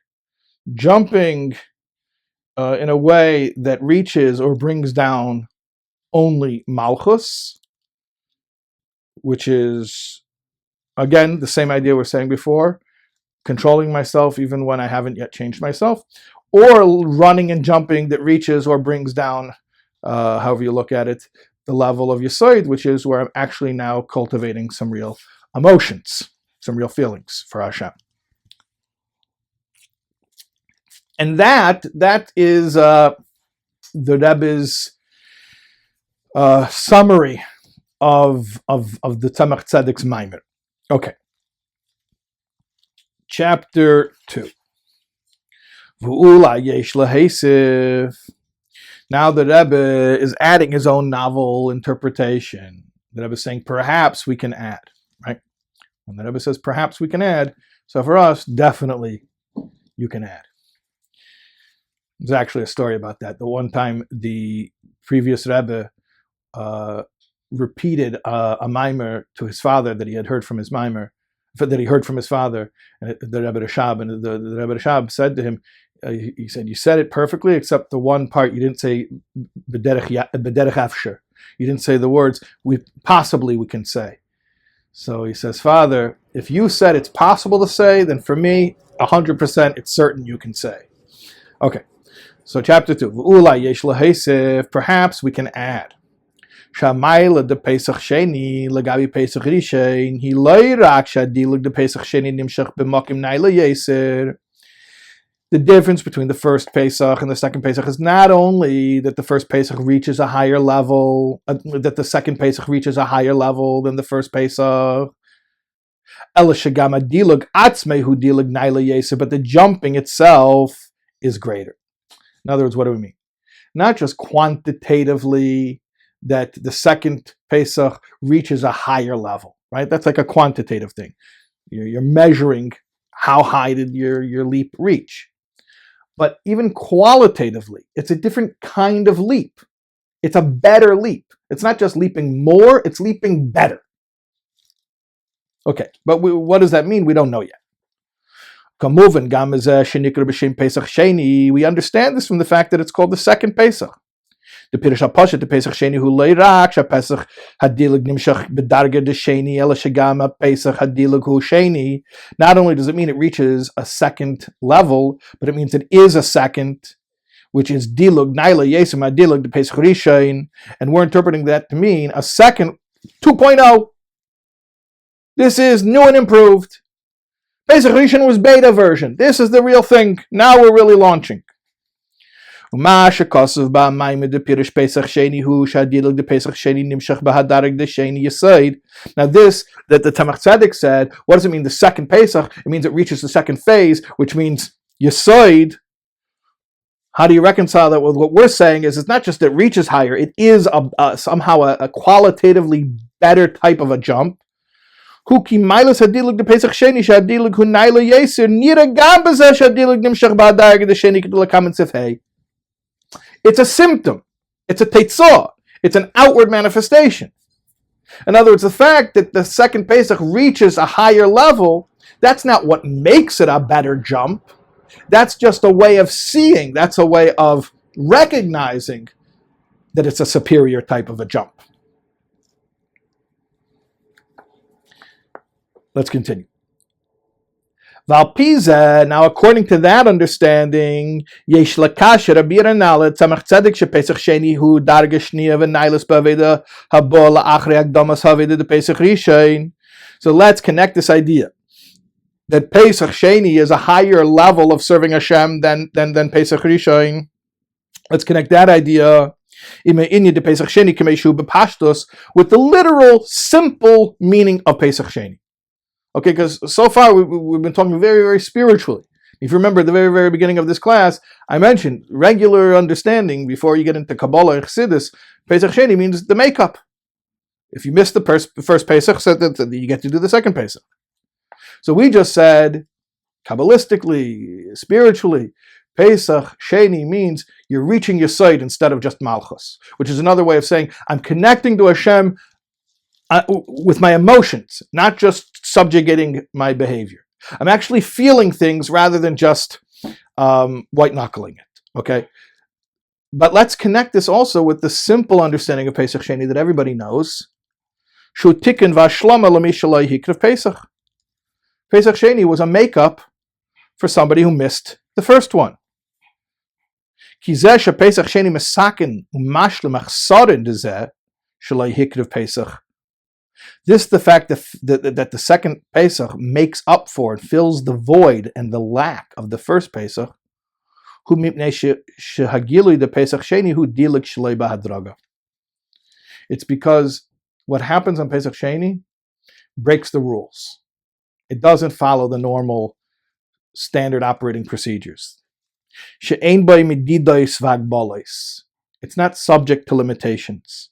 Jumping in a way that reaches or brings down only Malchus, which is, again, the same idea we were saying before, controlling myself even when I haven't yet changed myself, or running and jumping that reaches or brings down, however you look at it, the level of Yesod, which is where I'm actually now cultivating some real emotions, some real feelings for Hashem. And that is the Rebbe's summary of the Tzemach Tzedek's Maamar. Okay. Chapter 2. V'ula yesh lahesif. Now the Rebbe is adding his own novel interpretation. The Rebbe is saying, perhaps we can add, right? When the Rebbe says, perhaps we can add, so for us, definitely you can add. There's actually a story about that. The one time the previous Rebbe repeated a Maamar to his father that he had heard from his Maamar, that he heard from his father, and the Rebbe Rashab, and the Rebbe Rashab said to him, he said, you said it perfectly except the one part you didn't say b'derech afshir. You didn't say the words we can say. So he says, Father, if you said it's possible to say, then for me, 100% it's certain you can say. Okay, so chapter 2. V'ulai yesh lahesef. Perhaps we can add. Shamayla de Pesach Sheini legabi Pesach Rishon he loirak shadilig de Pesach Sheini nimshach b'makim naila yeser. The difference between the first Pesach and the second Pesach is not only that the first Pesach reaches a higher level, that the second Pesach reaches a higher level than the first Pesach. Ela shagama dilig atzmehu dilig naila yeser, but the jumping itself is greater. In other words, what do we mean? Not just quantitatively that the second Pesach reaches a higher level, right? That's like a quantitative thing. You're measuring how high did your leap reach. But even qualitatively, it's a different kind of leap. It's a better leap. It's not just leaping more, it's leaping better. Okay, but what does that mean? We don't know yet. We understand this from the fact that it's called the second Pesach. The Pirush HaPashat, the Pesach Sheini, who leirak Pesach hadilig nimshach bedarga de Sheni ela shagama Pesach hadilig hu Sheni. Not only does it mean it reaches a second level, but it means it is a second, which is dilug naila yesem hadilig de Pesach Rishon, and we're interpreting that to mean a second 2.0. This is new and improved. Pesach Rishon was beta version. This is the real thing. Now we're really launching. Now this, that the Tzemach Tzedek said, what does it mean, the second Pesach? It means it reaches the second phase, which means Yesod. How do you reconcile that with what we're saying is it's not just that it reaches higher, it is somehow a qualitatively better type of a jump. Huki Milas Hadilig de Pesach Sheini Shadilig Hu Naila Yeser Nira Gambazeh Shadilig Nimshach Ba'adarg de Sheni Kedula Kamen Sifhei. It's a symptom. It's a teitzah. It's an outward manifestation. In other words, the fact that the second Pesach reaches a higher level, that's not what makes it a better jump. That's just a way of seeing. That's a way of recognizing that it's a superior type of a jump. Let's continue. Valpiza, now according to that understanding, yesh lakasha Rabbi Nalet tzamach tzedek shepesach sheni hu darga shniya v'nailas b'aveda habo la'achri akdamas haveda de pesach rishon. So let's connect this idea that Pesach Sheini is a higher level of serving Hashem than Pesach Rishon. Let's connect that idea with the literal, simple meaning of Pesach Sheini. Okay, because so far we've been talking very, very spiritually. If you remember at the very, very beginning of this class, I mentioned regular understanding before you get into Kabbalah and Chassidus. Pesach Sheini means the makeup. If you miss the first Pesach, so that you get to do the second Pesach. So we just said, Kabbalistically, spiritually, Pesach Sheini means you're reaching yahrzeit instead of just Malchus, which is another way of saying I'm connecting to Hashem with my emotions, not just subjugating my behavior. I'm actually feeling things rather than just white-knuckling it, okay? But let's connect this also with the simple understanding of Pesach Sheini that everybody knows. Shu tikkun v'ashlama l'mishalai hikrev Pesach. Pesach Sheini was a makeup for somebody who missed the first one. Pesach Sheini mesaken umashlim achsarin dezeh shalai hikrev Pesach. This, the fact that the second Pesach makes up for and fills the void and the lack of the first Pesach, hu mipnei shehagilui the Pesach Sheini hu dilik shalei bahadraga. It's because what happens on Pesach Sheini breaks the rules. It doesn't follow the normal standard operating procedures. She'ein boi mididos v'agbolos. It's not subject to limitations.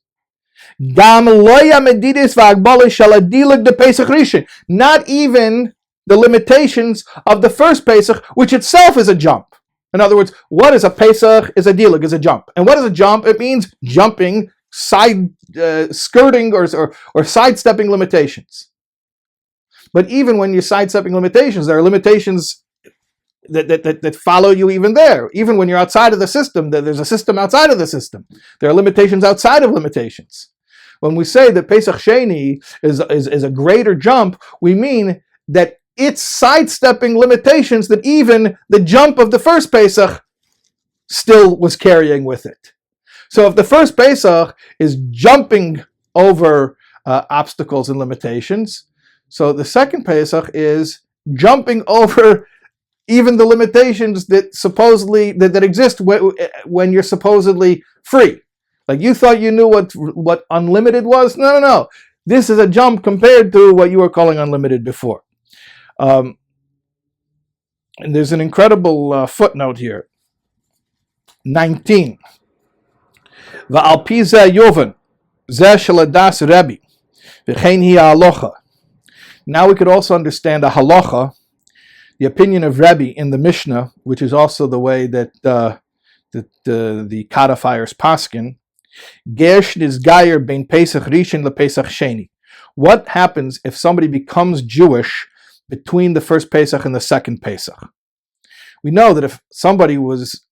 Gam loya medidas v'agbolos shaladilig de Pesach Rishon. Not even the limitations of the first Pesach, which itself is a jump. In other words, what is a Pesach? Is a dilig, is a jump. And what is a jump? It means jumping, skirting or sidestepping limitations. But even when you're sidestepping limitations, there are limitations that follow you even there. Even when you're outside of the system, there's a system outside of the system. There are limitations outside of limitations. When we say that Pesach Sheini is a greater jump, we mean that it's sidestepping limitations that even the jump of the first Pesach still was carrying with it. So if the first Pesach is jumping over obstacles and limitations, so the second Pesach is jumping over even the limitations that supposedly that exist when you're supposedly free. Like you thought you knew what unlimited was. No. This is a jump compared to what you were calling unlimited before. And there's an incredible footnote here. 19. Va'al pi zeh yoven zeh sheladas Rebbe v'chein hi ha'alocha. Now we could also understand a halacha, the opinion of Rebbe in the Mishnah, which is also the way that the codifiers paskin. Gersh nizgayer bein Pesach Rishon lePesach Sheini. What happens if somebody becomes Jewish between the first Pesach and the second Pesach? We know that if somebody was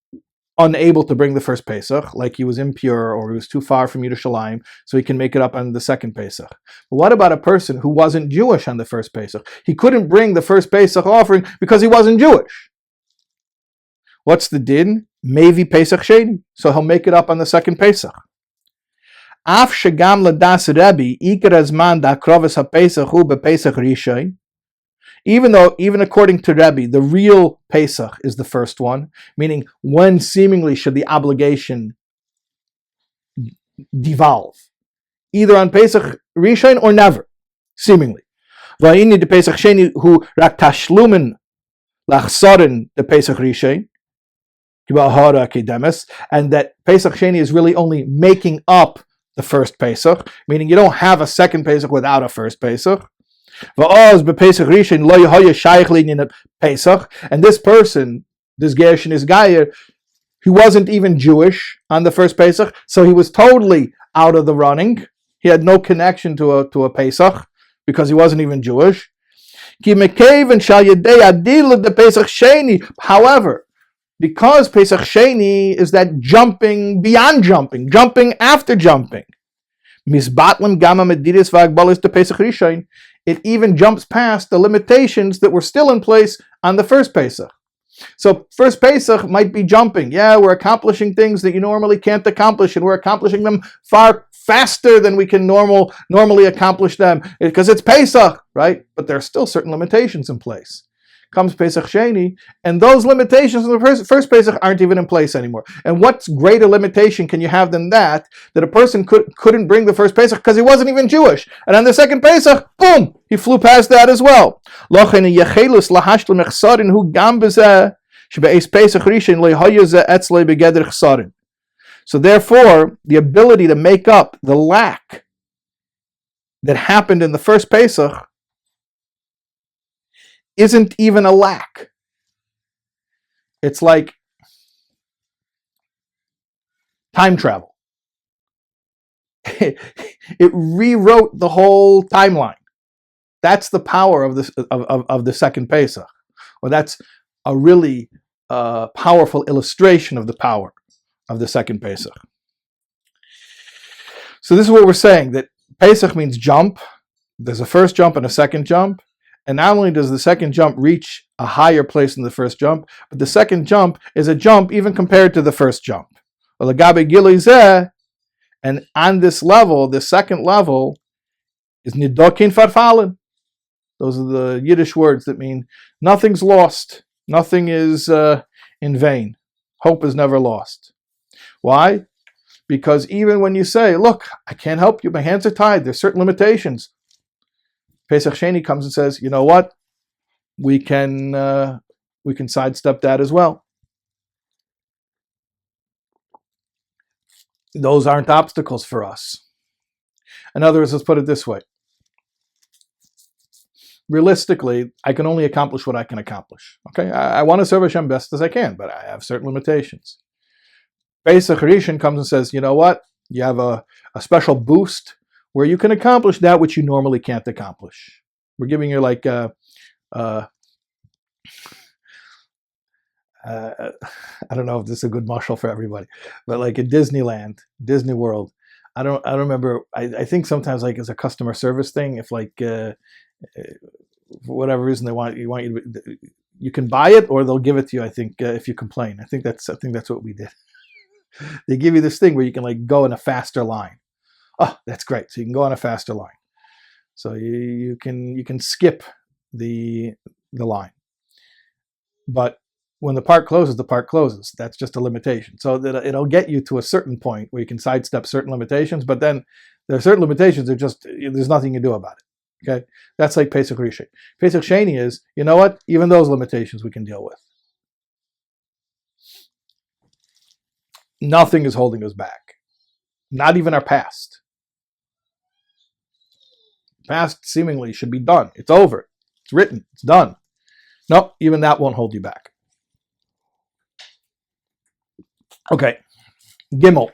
unable to bring the first Pesach, like he was impure or he was too far from Yerushalayim, so he can make it up on the second Pesach. But what about a person who wasn't Jewish on the first Pesach? He couldn't bring the first Pesach offering because he wasn't Jewish. What's the din? Maybe Pesach Sheini. So he'll make it up on the second Pesach. Af shegam ladas Rebbe ikar azman da krovis ha-Pesach hu be-Pesach Rishon. Even according to Rebbe, the real Pesach is the first one, meaning when seemingly should the obligation devolve, either on Pesach Rishon or never, seemingly. Va'ini de Pesach Sheini hu rak tashlumen lachsorin de Pesach Rishon, and that Pesach Sheini is really only making up the first Pesach, meaning you don't have a second Pesach without a first Pesach. And this person, this Gershon is Gayer, he wasn't even Jewish on the first Pesach, so he was totally out of the running. He had no connection to a Pesach because he wasn't even Jewish. However, because Pesach Sheini is that jumping beyond jumping, jumping after jumping, it even jumps past the limitations that were still in place on the first Pesach. So first Pesach might be jumping. Yeah, we're accomplishing things that you normally can't accomplish, and we're accomplishing them far faster than we can normally accomplish them because it's Pesach, right? But there are still certain limitations in place. Comes Pesach Sheini, and those limitations in the first Pesach aren't even in place anymore. And what greater limitation can you have than that a person couldn't bring the first Pesach because he wasn't even Jewish? And on the second Pesach, boom, he flew past that as well. So therefore, the ability to make up the lack that happened in the first Pesach isn't even a lack. It's like time travel. It rewrote the whole timeline. That's the power of this of the second Pesach. Well, that's a really powerful illustration of the power of the second Pesach. So this is what we're saying, that Pesach means jump. There's a first jump and a second jump. And not only does the second jump reach a higher place than the first jump, but the second jump is a jump even compared to the first jump. And on this level, the second level, is nidokin farfalin. Those are the Yiddish words that mean nothing's lost. Nothing is in vain. Hope is never lost. Why? Because even when you say, look, I can't help you, my hands are tied, there's certain limitations. Pesach Sheini comes and says, you know what? We can sidestep that as well. Those aren't obstacles for us. In other words, let's put it this way. Realistically, I can only accomplish what I can accomplish. Okay, I want to serve Hashem best as I can, but I have certain limitations. Pesach Rishon comes and says, you know what? You have a special boost where you can accomplish that which you normally can't accomplish. We're giving you like I don't know if this is a good mashal for everybody, but like at Disneyland, Disney World, I don't remember. I think sometimes like it's a customer service thing. If like for whatever reason they want you to, you can buy it or they'll give it to you. I think if you complain, I think that's what we did. They give you this thing where you can like go in a faster line. Oh, that's great! So you can go on a faster line. So you can skip the line. But when the park closes, the park closes. That's just a limitation. So that it'll get you to a certain point where you can sidestep certain limitations. But then there are certain limitations that there's nothing you can do about it. Okay, that's like Pesach Rishon. Pesach Sheini is, you know what? Even those limitations we can deal with. Nothing is holding us back. Not even our past. Past seemingly should be done. It's over. It's written. It's done. No, even that won't hold you back. Okay. Gimel.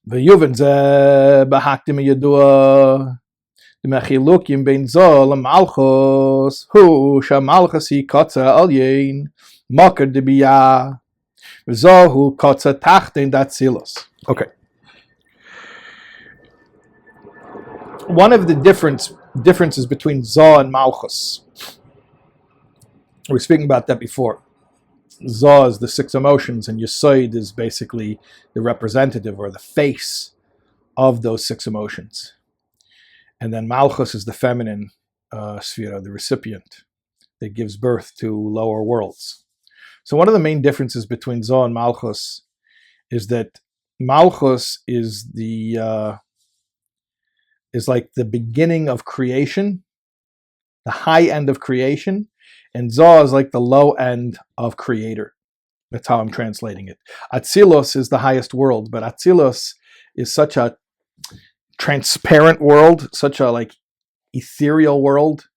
V'yuven ze b'haktim yedua d'mechilukim bein zo l'malchus hu shamalchus hi kotza al yein makar d'biyah v'zo hu kotza tachten datzilos. Okay. One of the differences between Zoh and Malchus, we were speaking about that before. Zoh is the six emotions, and yahrzeit is basically the representative or the face of those six emotions. And then Malchus is the feminine sphere, the recipient that gives birth to lower worlds. So one of the main differences between Zoh and Malchus is that Malchus is like the beginning of creation, the high end of creation, and Zoh is like the low end of creator. That's how I'm translating it. Atzilos is the highest world, but Atzilos is such a transparent world, such a like ethereal world,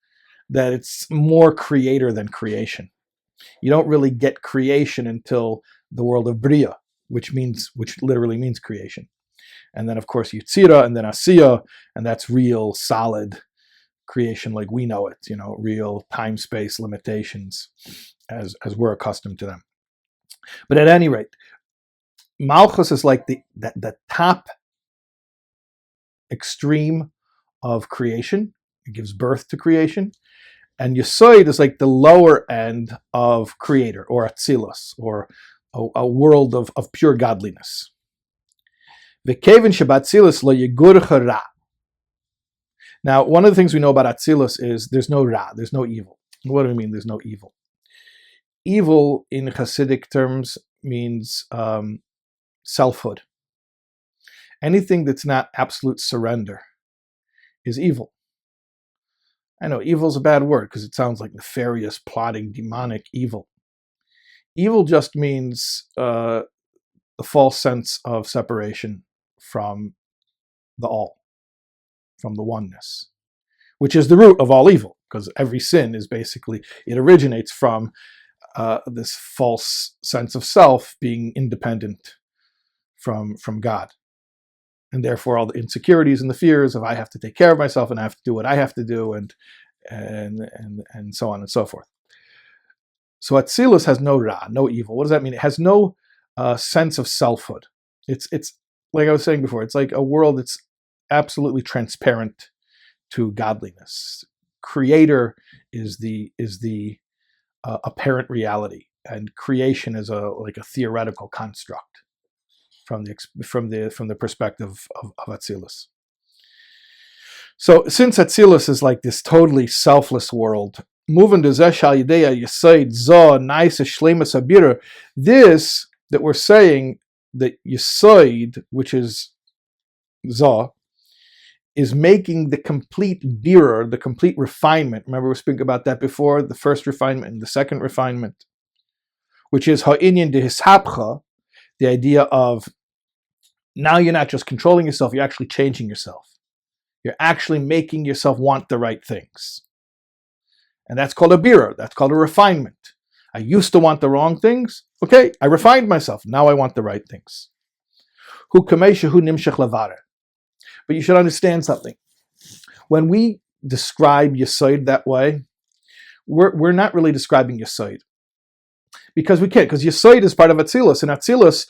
that it's more creator than creation. You don't really get creation until the world of Bria, which literally means creation. And then of course Yitzira, and then Asiya, and that's real solid creation like we know it, real time space limitations as we're accustomed to them. But at any rate, Malchus is like the top extreme of creation. It gives birth to creation. And Yesod is like the lower end of creator, or Atzilus, or a world of pure godliness. V'keven shebatzilus lo yigurcha ra. Now, one of the things we know about Atzilus is there's no ra, there's no evil. What do we mean there's no evil? Evil in Hasidic terms means selfhood. Anything that's not absolute surrender is evil. I know evil is a bad word because it sounds like nefarious, plotting, demonic evil. Evil just means the false sense of separation from the all, from the oneness, which is the root of all evil, because every sin is basically, it originates from this false sense of self being independent from God. And therefore all the insecurities and the fears of I have to take care of myself and I have to do what I have to do, and so on and so forth. So Atzilus has no ra, no evil. What does that mean? It has no sense of selfhood. It's like I was saying before, it's like a world that's absolutely transparent to godliness. Creator is the apparent reality, and creation is like a theoretical construct from the perspective of Atzilus. So since Atzilus is like this totally selfless world, moving to Zeshal Yidea Yesod Zo Nice Shlemus Abira, this that we're saying that Yesod, which is Zo, is making the complete birur, the complete refinement. Remember we were speaking about that before, the first refinement and the second refinement, which is Inyan de Hishapcha, the idea of now you're not just controlling yourself, you're actually changing yourself. You're actually making yourself want the right things. And that's called a birur, that's called a refinement. I used to want the wrong things. Okay, I refined myself. Now I want the right things. Hu kamesha hu nimshach lavare. But you should understand something. When we describe Yesod that way, we're not really describing Yesod. Because we can't, because Yesod is part of Atzilus. And Atzilus,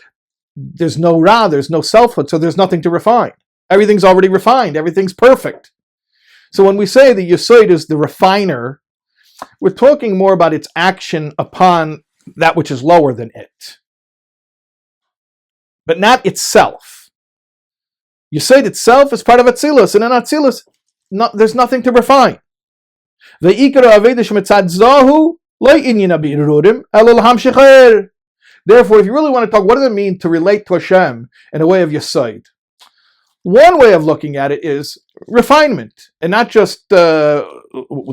there's no ra, there's no selfhood, so there's nothing to refine. Everything's already refined, everything's perfect. So when we say that Yesod is the refiner, we're talking more about its action upon that which is lower than it, but not itself. Yesod itself is part of Atzilus, and in Atzilus, there's nothing to refine. Therefore, if you really want to talk, what does it mean to relate to Hashem in a way of Yesod? One way of looking at it is refinement, and not just the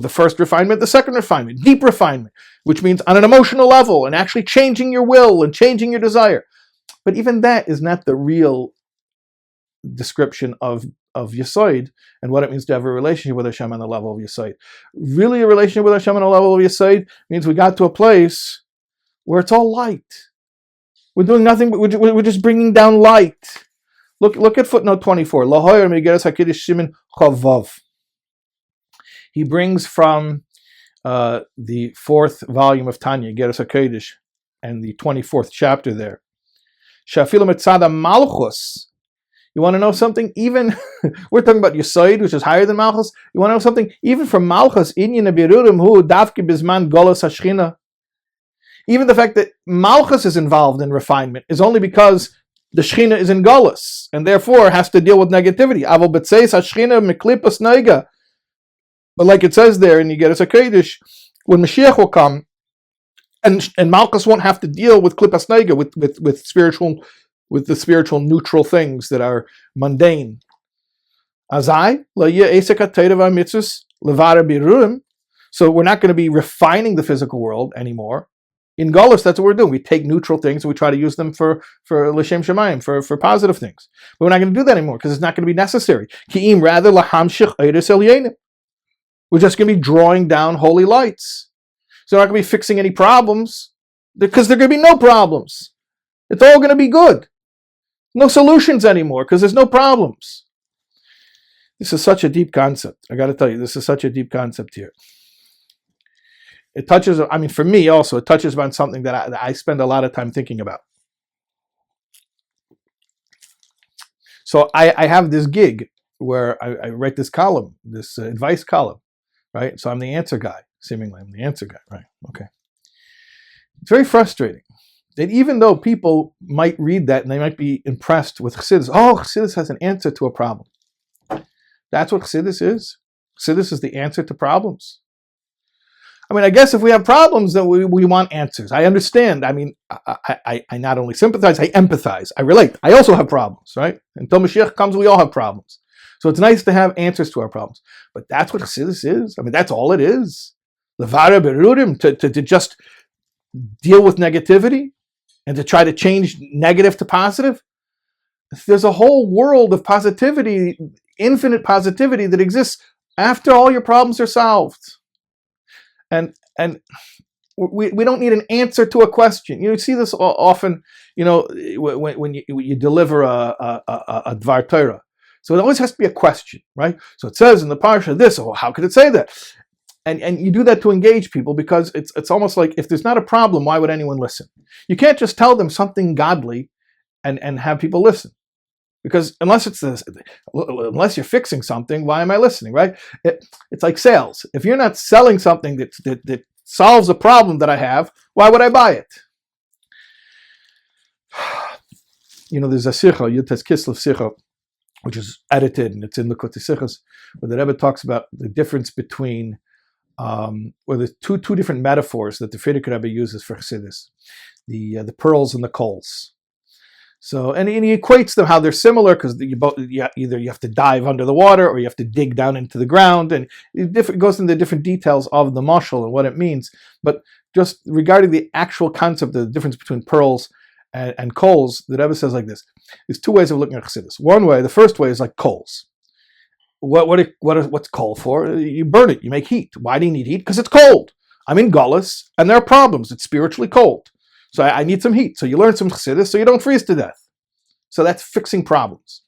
first refinement, the second refinement, deep refinement, which means on an emotional level and actually changing your will and changing your desire. But even that is not the real description of Yesod and what it means to have a relationship with Hashem on the level of Yesod. Really, a relationship with Hashem on the level of Yesod means we got to a place where it's all light. We're doing nothing, but we're just bringing down light. Look at footnote 24. He brings from the fourth volume of Tanya, Geras HaKodesh, and the 24th chapter there. Shafilu Metzada Malchus. You want to know something? Even, we're talking about Yesod, which is higher than Malchus. You want to know something? Even from Malchus, Inyan Abirurim Hu Davki Bizman Golos Hashchina. Even the fact that Malchus is involved in refinement is only because the Shechina is in Golos, and therefore has to deal with negativity. Avol Betzeis Hashchina Meklipas Noiga. But like it says there in Yiggeres HaKodesh, when Mashiach will come, and Malchus won't have to deal with Klipas Noiga, with the spiritual neutral things that are mundane. Azai, so we're not going to be refining the physical world anymore. In Golus, that's what we're doing. We take neutral things and we try to use them for L'Shem Shemayim, for positive things. But we're not going to do that anymore because it's not going to be necessary. Ki'im rather lahamshich eiris elyenim. We're just going to be drawing down holy lights. So we're not going to be fixing any problems because there are going to be no problems. It's all going to be good. No solutions anymore because there's no problems. This is such a deep concept. I got to tell you, this is such a deep concept here. It touches, I mean, for me also, it touches on something that I spend a lot of time thinking about. So I have this gig where I write this column, this advice column, right? So I'm the answer guy, seemingly. I'm the answer guy, right? Okay. It's very frustrating that even though people might read that and they might be impressed with Chassidus, oh, Chassidus has an answer to a problem. That's what Chassidus is. Chassidus is the answer to problems. I mean, I guess if we have problems, then we want answers. I understand. I mean, I not only sympathize, I empathize. I relate. I also have problems, right? Until Mashiach comes, we all have problems. So it's nice to have answers to our problems. But that's what Chassidus is. I mean, that's all it is. Levara berudim, to just deal with negativity and to try to change negative to positive. There's a whole world of positivity, infinite positivity that exists after all your problems are solved. And we don't need an answer to a question. You see this often, when you deliver a Dvar Torah. So it always has to be a question, right? So it says in the parsha this, oh, how could it say that? And you do that to engage people because it's almost like if there's not a problem, why would anyone listen? You can't just tell them something godly and have people listen. Because unless you're fixing something, why am I listening, right? It's like sales. If you're not selling something that solves a problem that I have, why would I buy it? There's a Sikha, Yutes Kislev Sikha, which is edited and it's in the Kotei Sichos, where the Rebbe talks about the difference between, there's two different metaphors that the Frierdiker Rebbe uses for Chassidus, the pearls and the coals. So, and he equates them how they're similar because either you have to dive under the water or you have to dig down into the ground, and it goes into different details of the mashal and what it means. But just regarding the actual concept of the difference between pearls and coals, the Rebbe says like this: there's two ways of looking at Chassidus. One way, the first way is like coals. What's coal for? You burn it, you make heat. Why do you need heat? Because it's cold. I'm in Gullus, and there are problems. It's spiritually cold. So I need some heat. So you learn some Chassidus so you don't freeze to death. So that's fixing problems.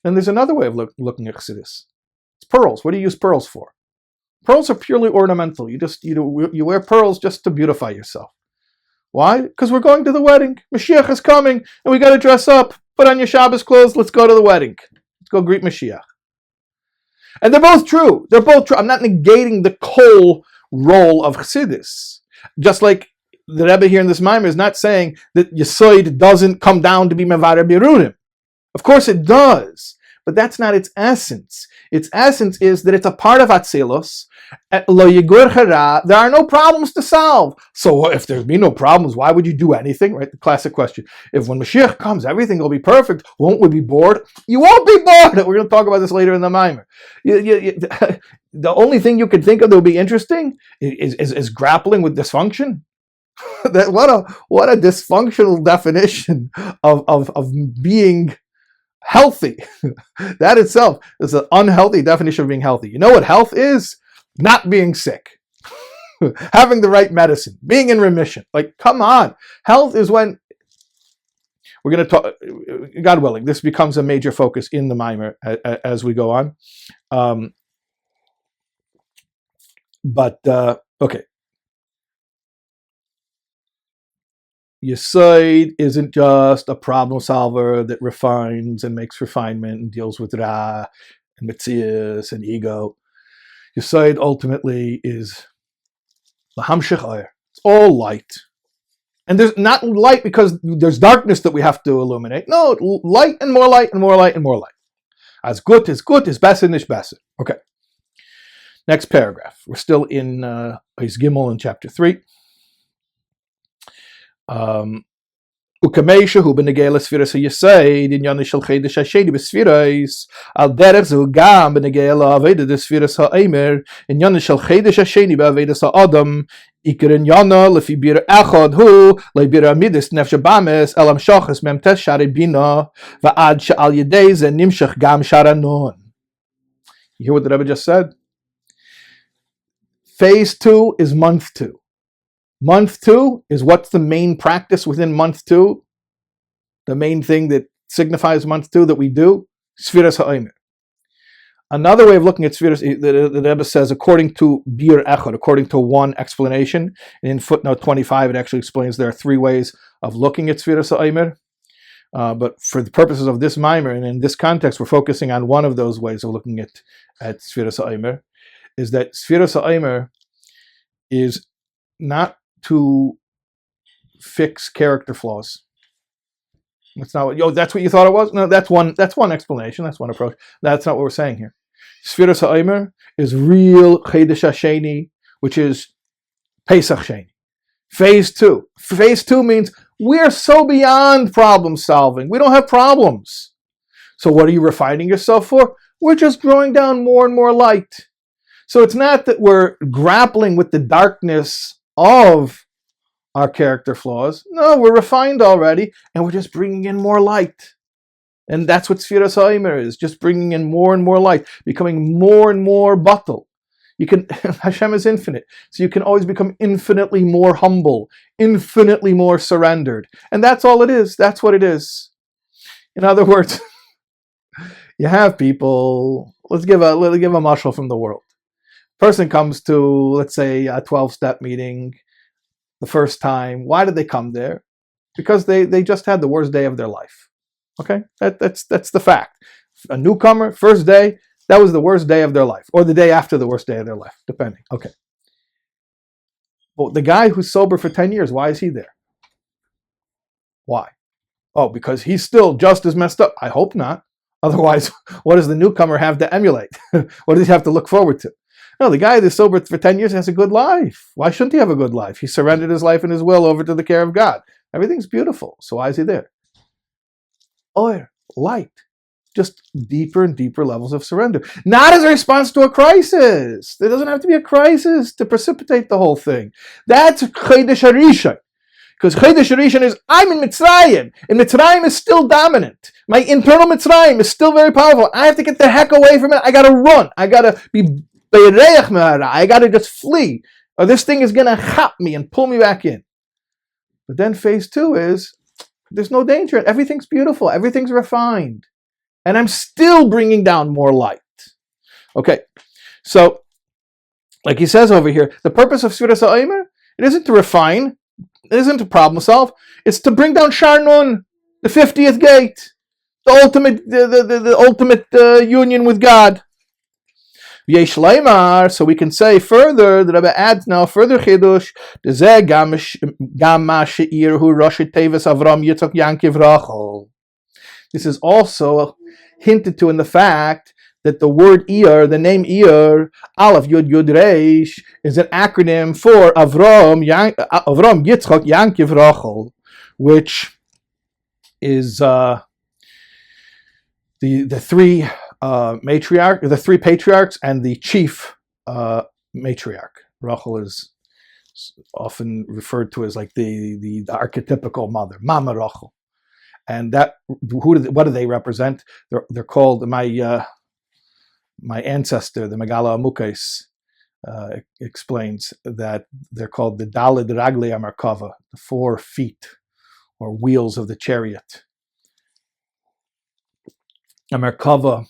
Then there's another way of looking at Chassidus. It's pearls. What do you use pearls for? Pearls are purely ornamental. You wear pearls just to beautify yourself. Why? Because we're going to the wedding. Mashiach is coming and we got to dress up. Put on your Shabbos clothes. Let's go to the wedding. Let's go greet Mashiach. And they're both true. I'm not negating the coal role of Chassidus. Just like the Rebbe here in this Maamar is not saying that Yesod doesn't come down to be Mevarer Birudim. Of course it does, but that's not its essence. Its essence is that it's a part of Atzilus. Lo yigur hara. There are no problems to solve. So if there's be no problems, why would you do anything? Right? The classic question. If when Mashiach comes, everything will be perfect, won't we be bored? You won't be bored. We're going to talk about this later in the Maamar. The only thing you could think of that would be interesting is grappling with dysfunction. What a dysfunctional definition of being healthy. That itself is an unhealthy definition of being healthy. You know what health is? Not being sick. Having the right medicine. Being in remission. Like, come on. Health is when we're going to talk, God willing, this becomes a major focus in the Maamar as we go on. Okay. Yesod isn't just a problem solver that refines and makes refinement and deals with Ra and Metzias and ego. Yesod ultimately is Lahamshich Iyar. It's all light. And there's not light because there's darkness that we have to illuminate. No, light and more light and more light and more light. As good is besser nish besser. Okay. Next paragraph. We're still in Is Gimel in chapter 3. Ukameisha hu benegel sfiras yahrzeit inyan shel chedesh Sheni besfiras al derech zu gam benegel aveda de sfiras ha'emer inyan shel chedesh Sheni beaveda ha'adam ikar inyana lefi bir echad hu lebir amidus nefesh bames elam shachas memtes shari bina va'ad she'al yedei ze nimshach gam sharanon. You hear what the Rebbe just said? Phase 2 is month 2. Month 2 is what's the main practice within month 2? The main thing that signifies month 2 that we do? Sfiras ha'omer. Another way of looking at Sfiras, the Rebbe says, according to Bir Echad, according to one explanation, in footnote 25, it actually explains there are 3 ways of looking at Sfiras ha'omer. But for the purposes of this Maamar, and in this context, we're focusing on one of those ways of looking at Sfiras ha'omer, is that Sfiras ha'omer is not to fix character flaws. That's not what. That's what you thought it was. No, that's one explanation. That's one approach. That's not what we're saying here. Sfiras ha'omer is real Chedesh Sheni, which is Pesach Sheini. Phase 2. Phase 2 means we're so beyond problem solving. We don't have problems. So what are you refining yourself for? We're just drawing down more and more light. So it's not that we're grappling with the darkness of our character flaws. No, we're refined already, and we're just bringing in more light. And that's what Sfiras ha'omer is, just bringing in more and more light, becoming more and more batal. You can, Hashem is infinite, so you can always become infinitely more humble, infinitely more surrendered. And that's all it is. That's what it is. In other words, you have people, let's give a mashal from the world. Person comes to, let's say, a 12-step meeting the first time. Why did they come there? Because they just had the worst day of their life. Okay? That's the fact. A newcomer, first day, that was the worst day of their life. Or the day after the worst day of their life, depending. Okay. Well, the guy who's sober for 10 years, why is he there? Why? Oh, because he's still just as messed up. I hope not. Otherwise, what does the newcomer have to emulate? What does he have to look forward to? No, the guy that's sober for 10 years has a good life. Why shouldn't he have a good life? He surrendered his life and his will over to the care of God. Everything's beautiful. So why is he there? Or light. Just deeper and deeper levels of surrender. Not as a response to a crisis. There doesn't have to be a crisis to precipitate the whole thing. That's Chedesh Harishon. Because Chedesh Harishon is, I'm in Mitzrayim. And Mitzrayim is still dominant. My internal Mitzrayim is still very powerful. I have to get the heck away from it. I got to run. I got to be I gotta just flee, or this thing is gonna chop me and pull me back in. But then phase 2 is, there's no danger. Everything's beautiful. Everything's refined. And I'm still bringing down more light. Okay, so, like he says over here, the purpose of Sfiras ha'omer, it isn't to refine, it isn't to problem solve, it's to bring down Sharnon, the 50th gate, the ultimate union with God. Yesh leimar, so we can say further, the Rebbe adds now further chidush, this is also hinted to in the fact that the word Iyar, the name Iyar, Aleph Yud Yud Reish, is an acronym for Avram Yitzchak Yankiv Rachel, which is the 3 the 3 patriarchs and the chief matriarch. Rachel is often referred to as like the archetypical mother, Maamar Rachel. And that, what do they represent? They're called, my ancestor, the Megala Amukais, explains that they're called the Daled Raglei Amarkava, the 4 feet or wheels of the chariot. Amarkava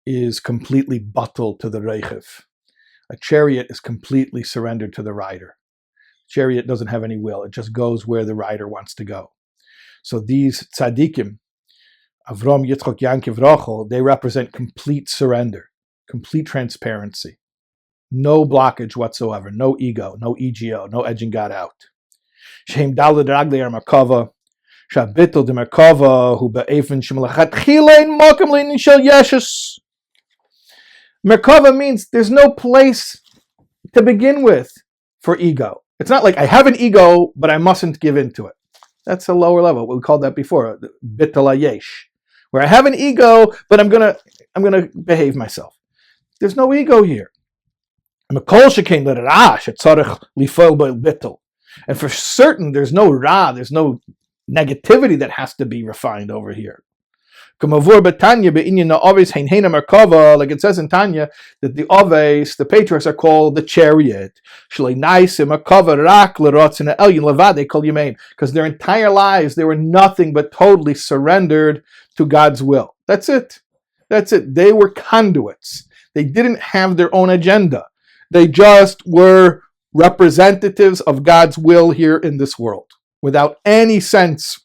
is completely batal to the reichev. A chariot is completely surrendered to the rider. Chariot doesn't have any will. It just goes where the rider wants to go. So these tzaddikim, Avram, Yitzchak, Yankiv, Rachel, they represent complete surrender, complete transparency, no blockage whatsoever, no ego, no ego, no edging God out. Shem daled raglei Merkava, shabitul de Merkava, hu be'efen shemlachat chilein makam leinin shel yeshus. Merkava means there's no place to begin with for ego. It's not like I have an ego, but I mustn't give in to it. That's a lower level. We called that before, bittul hayesh, where I have an ego, but I'm gonna behave myself. There's no ego here. And for certain, there's no ra, there's no negativity that has to be refined over here. Like it says in Tanya, that the Oves, the patriarchs, are called the chariot. Because their entire lives, they were nothing but totally surrendered to God's will. That's it. That's it. They were conduits. They didn't have their own agenda. They just were representatives of God's will here in this world, without any sense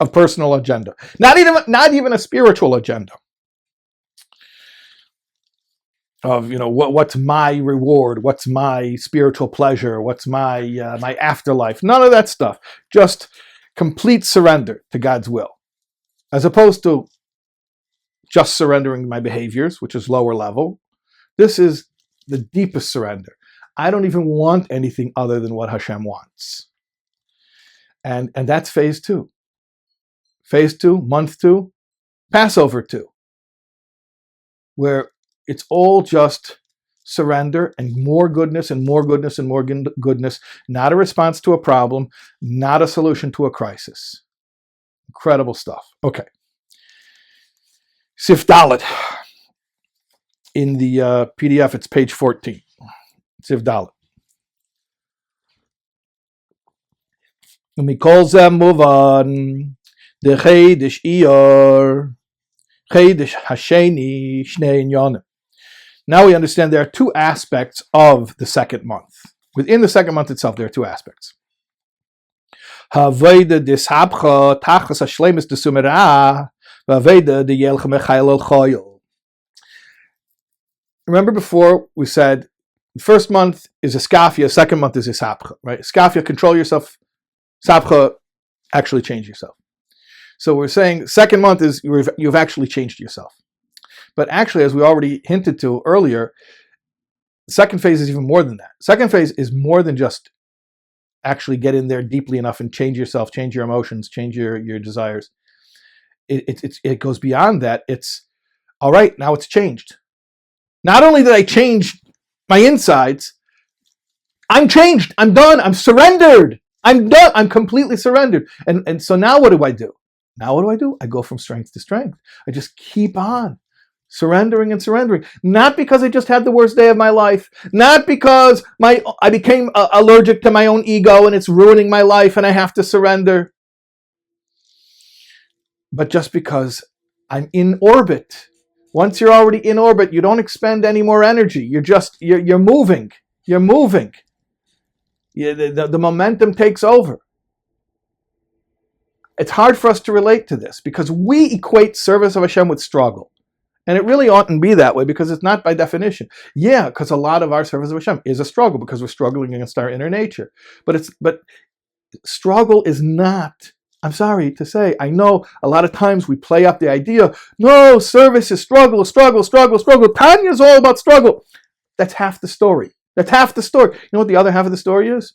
of personal agenda, not even a spiritual agenda of what's my reward, what's my spiritual pleasure, what's my my afterlife. None of that stuff. Just complete surrender to God's will, as opposed to just surrendering my behaviors, which is lower level. This is the deepest surrender. I don't even want anything other than what Hashem wants, and that's phase 2. Phase 2, month 2, Passover 2, where it's all just surrender and more goodness and more goodness and more goodness, not a response to a problem, not a solution to a crisis. Incredible stuff. Okay. Sif Dalet. In the PDF, it's page 14. Sif Dalet. Mikol zeh muvan. The Chodesh Iyar, Chodesh Sheni, Shnei Inyan. Now we understand there are 2 aspects of the second month. Within the second month itself, there are 2 aspects. Haveda dishabcha tachas hashlemis desumera, vaveda de yelcha mechayel el choyel. Remember before we said the first month is a skafia, second month is a sapcha, right? Skafia, control yourself. Sapcha, actually change yourself. So we're saying second month is you've actually changed yourself. But actually, as we already hinted to earlier, second phase is even more than that. Second phase is more than just actually get in there deeply enough and change yourself, change your emotions, change your desires. It goes beyond that. It's, all right, now it's changed. Not only did I change my insides, I'm changed. I'm done. I'm surrendered. I'm done. I'm completely surrendered. And so now what do? Now what do? I go from strength to strength. I just keep on surrendering and surrendering. Not because I just had the worst day of my life. Not because I became allergic to my own ego and it's ruining my life and I have to surrender. But just because I'm in orbit. Once you're already in orbit, you don't expend any more energy. You're moving. You're moving. The momentum takes over. It's hard for us to relate to this because we equate service of Hashem with struggle. And it really oughtn't be that way because it's not by definition. Yeah, because a lot of our service of Hashem is a struggle because we're struggling against our inner nature. But struggle is not, I'm sorry to say, I know a lot of times we play up the idea, no, service is struggle. Tanya is all about struggle. That's half the story. That's half the story. You know what the other half of the story is?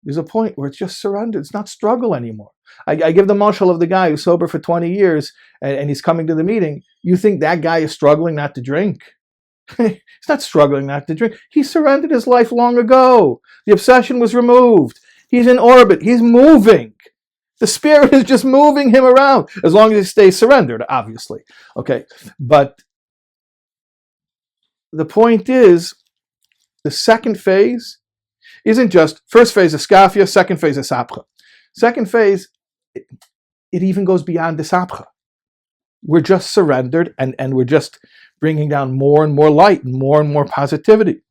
There's a point where it's just surrendered. It's not struggle anymore. I give the mashal of the guy who's sober for 20 years and he's coming to the meeting. You think that guy is struggling not to drink? He's not struggling not to drink. He surrendered his life long ago. The obsession was removed. He's in orbit. He's moving. The Spirit is just moving him around as long as he stays surrendered, obviously. Okay, but the point is, the second phase isn't just, first phase is skafia, second phase is sapcha. Second phase, it even goes beyond the sapcha. We're just surrendered and we're just bringing down more and more light and more positivity.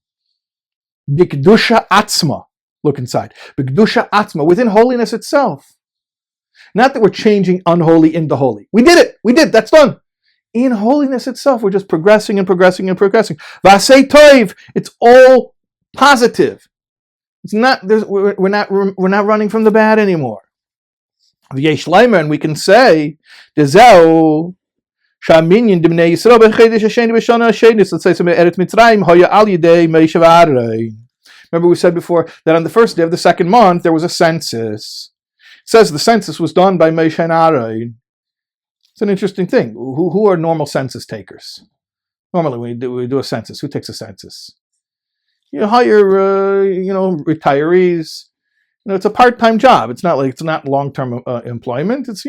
Bikdusha atzma, look inside. Bikdusha atzma, within holiness itself. Not that we're changing unholy into holy. We did, that's done. In holiness itself, we're just progressing and progressing and progressing. Vasei toiv, it's all positive. It's not. We're not running from the bad anymore. V'yesh leimer, and we can say, Dezeu shaminyan d'bnei Yisrael b'chodesh Sheini b'shana Sheni. Let's say some Eretz Mitzrayim hoya al yedei meishav Aryeh. Remember, we said before that on the first day of the second month there was a census. says the census was done by Moshe and Aaron. It's an interesting thing. Who are normal census takers? Normally, when we do a census, who takes a census? You hire, retirees. It's a part-time job. It's not long-term employment. It's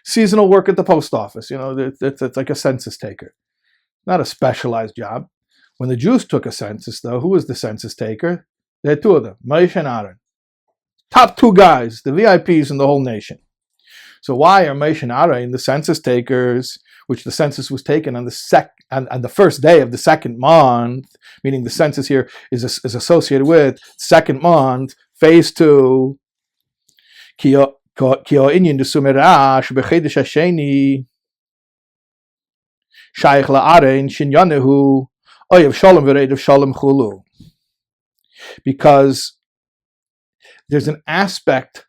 seasonal work at the post office. It's like a census taker, not a specialized job. When the Jews took a census, though, who was the census taker? There are two of them, Moshe and Aaron. Top two guys, the VIPs in the whole nation. So why are Moshe and Aaron the census takers, which the census was taken on the first day of the second month, meaning the census here is associated with second month, phase 2. Inyan Sheni Shaykh la'arein shinyanehu oyev shalom v'reidav shalom chulu. Because there's an aspect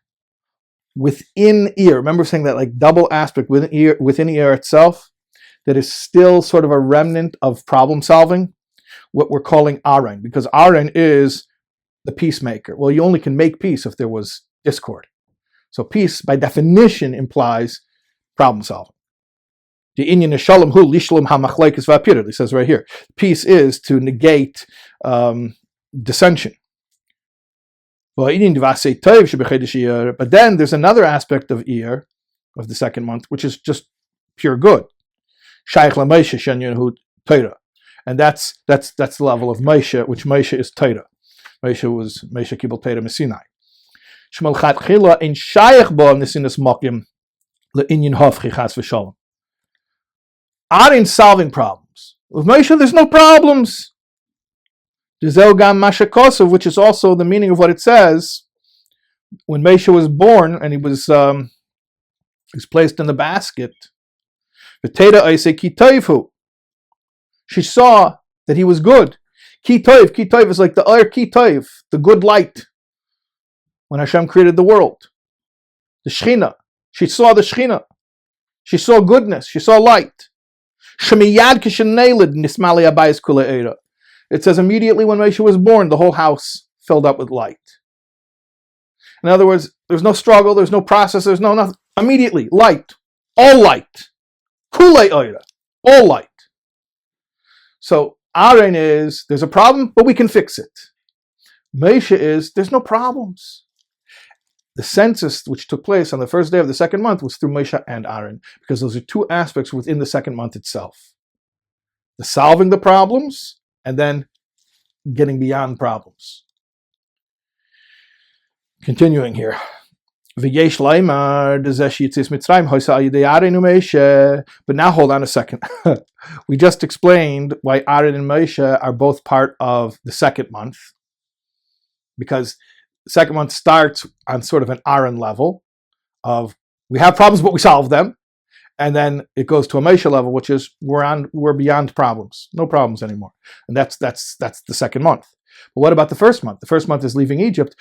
within Iyar. Remember saying that like double aspect within Iyar itself that is still sort of a remnant of problem solving, what we're calling Aaron, because Aaron is the peacemaker. Well, you only can make peace if there was discord. So peace, by definition, implies problem solving. The Inyan Shalom hu lishlum hamachlekes v'apirah. It says right here, peace is to negate dissension. But then there's another aspect of Iyar, of the second month, which is just pure good. And that's the level of Moshe, which Moshe is Torah. Moshe kibel Torah Mesinai. Aaron solving problems. With Moshe, there's no problems. Which is also the meaning of what it says. When Moshe was born and he was placed in the basket, she saw that he was good. Ki-toiv is like the Iyar ki-toiv, the good light. When Hashem created the world. The Shechina. She saw the Shechina. She saw goodness. She saw light. It says immediately when Moshe was born, the whole house filled up with light. In other words, there's no struggle, there's no process, there's no nothing. Immediately, light. All light. Kulei oira. All light. So, Aaron is, there's a problem, but we can fix it. Moshe is, there's no problems. The census, which took place on the first day of the second month, was through Moshe and Aaron, because those are two aspects within the second month itself. The solving the problems, and then getting beyond problems. Continuing here. But now hold on a second. We just explained why Aaron and Moshe are both part of the second month. Because the second month starts on sort of an Aaron level of we have problems, but we solve them. And then it goes to a Moshe level, which is we're beyond problems, no problems anymore, and that's the second month. But what about the first month? The first month is leaving Egypt.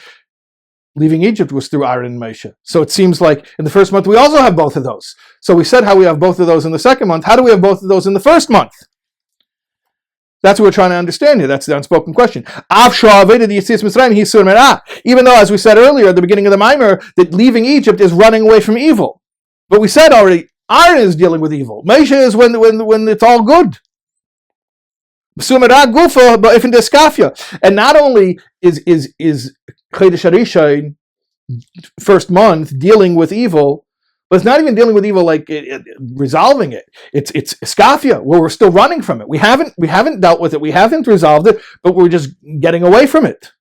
Leaving Egypt was through Aaron and Moshe. So it seems like in the first month we also have both of those. So we said how we have both of those in the second month. How do we have both of those in the first month? That's what we're trying to understand here. That's the unspoken question. Even though, as we said earlier at the beginning of the Maamar, that leaving Egypt is running away from evil, but we said already. Aaron is dealing with evil. Moshe is when it's all good. And not only is Chodesh Harishon, first month, dealing with evil, but it's not even dealing with evil like resolving it. It's Skafia, where we're still running from it. We haven't dealt with it. We haven't resolved it, but we're just getting away from it.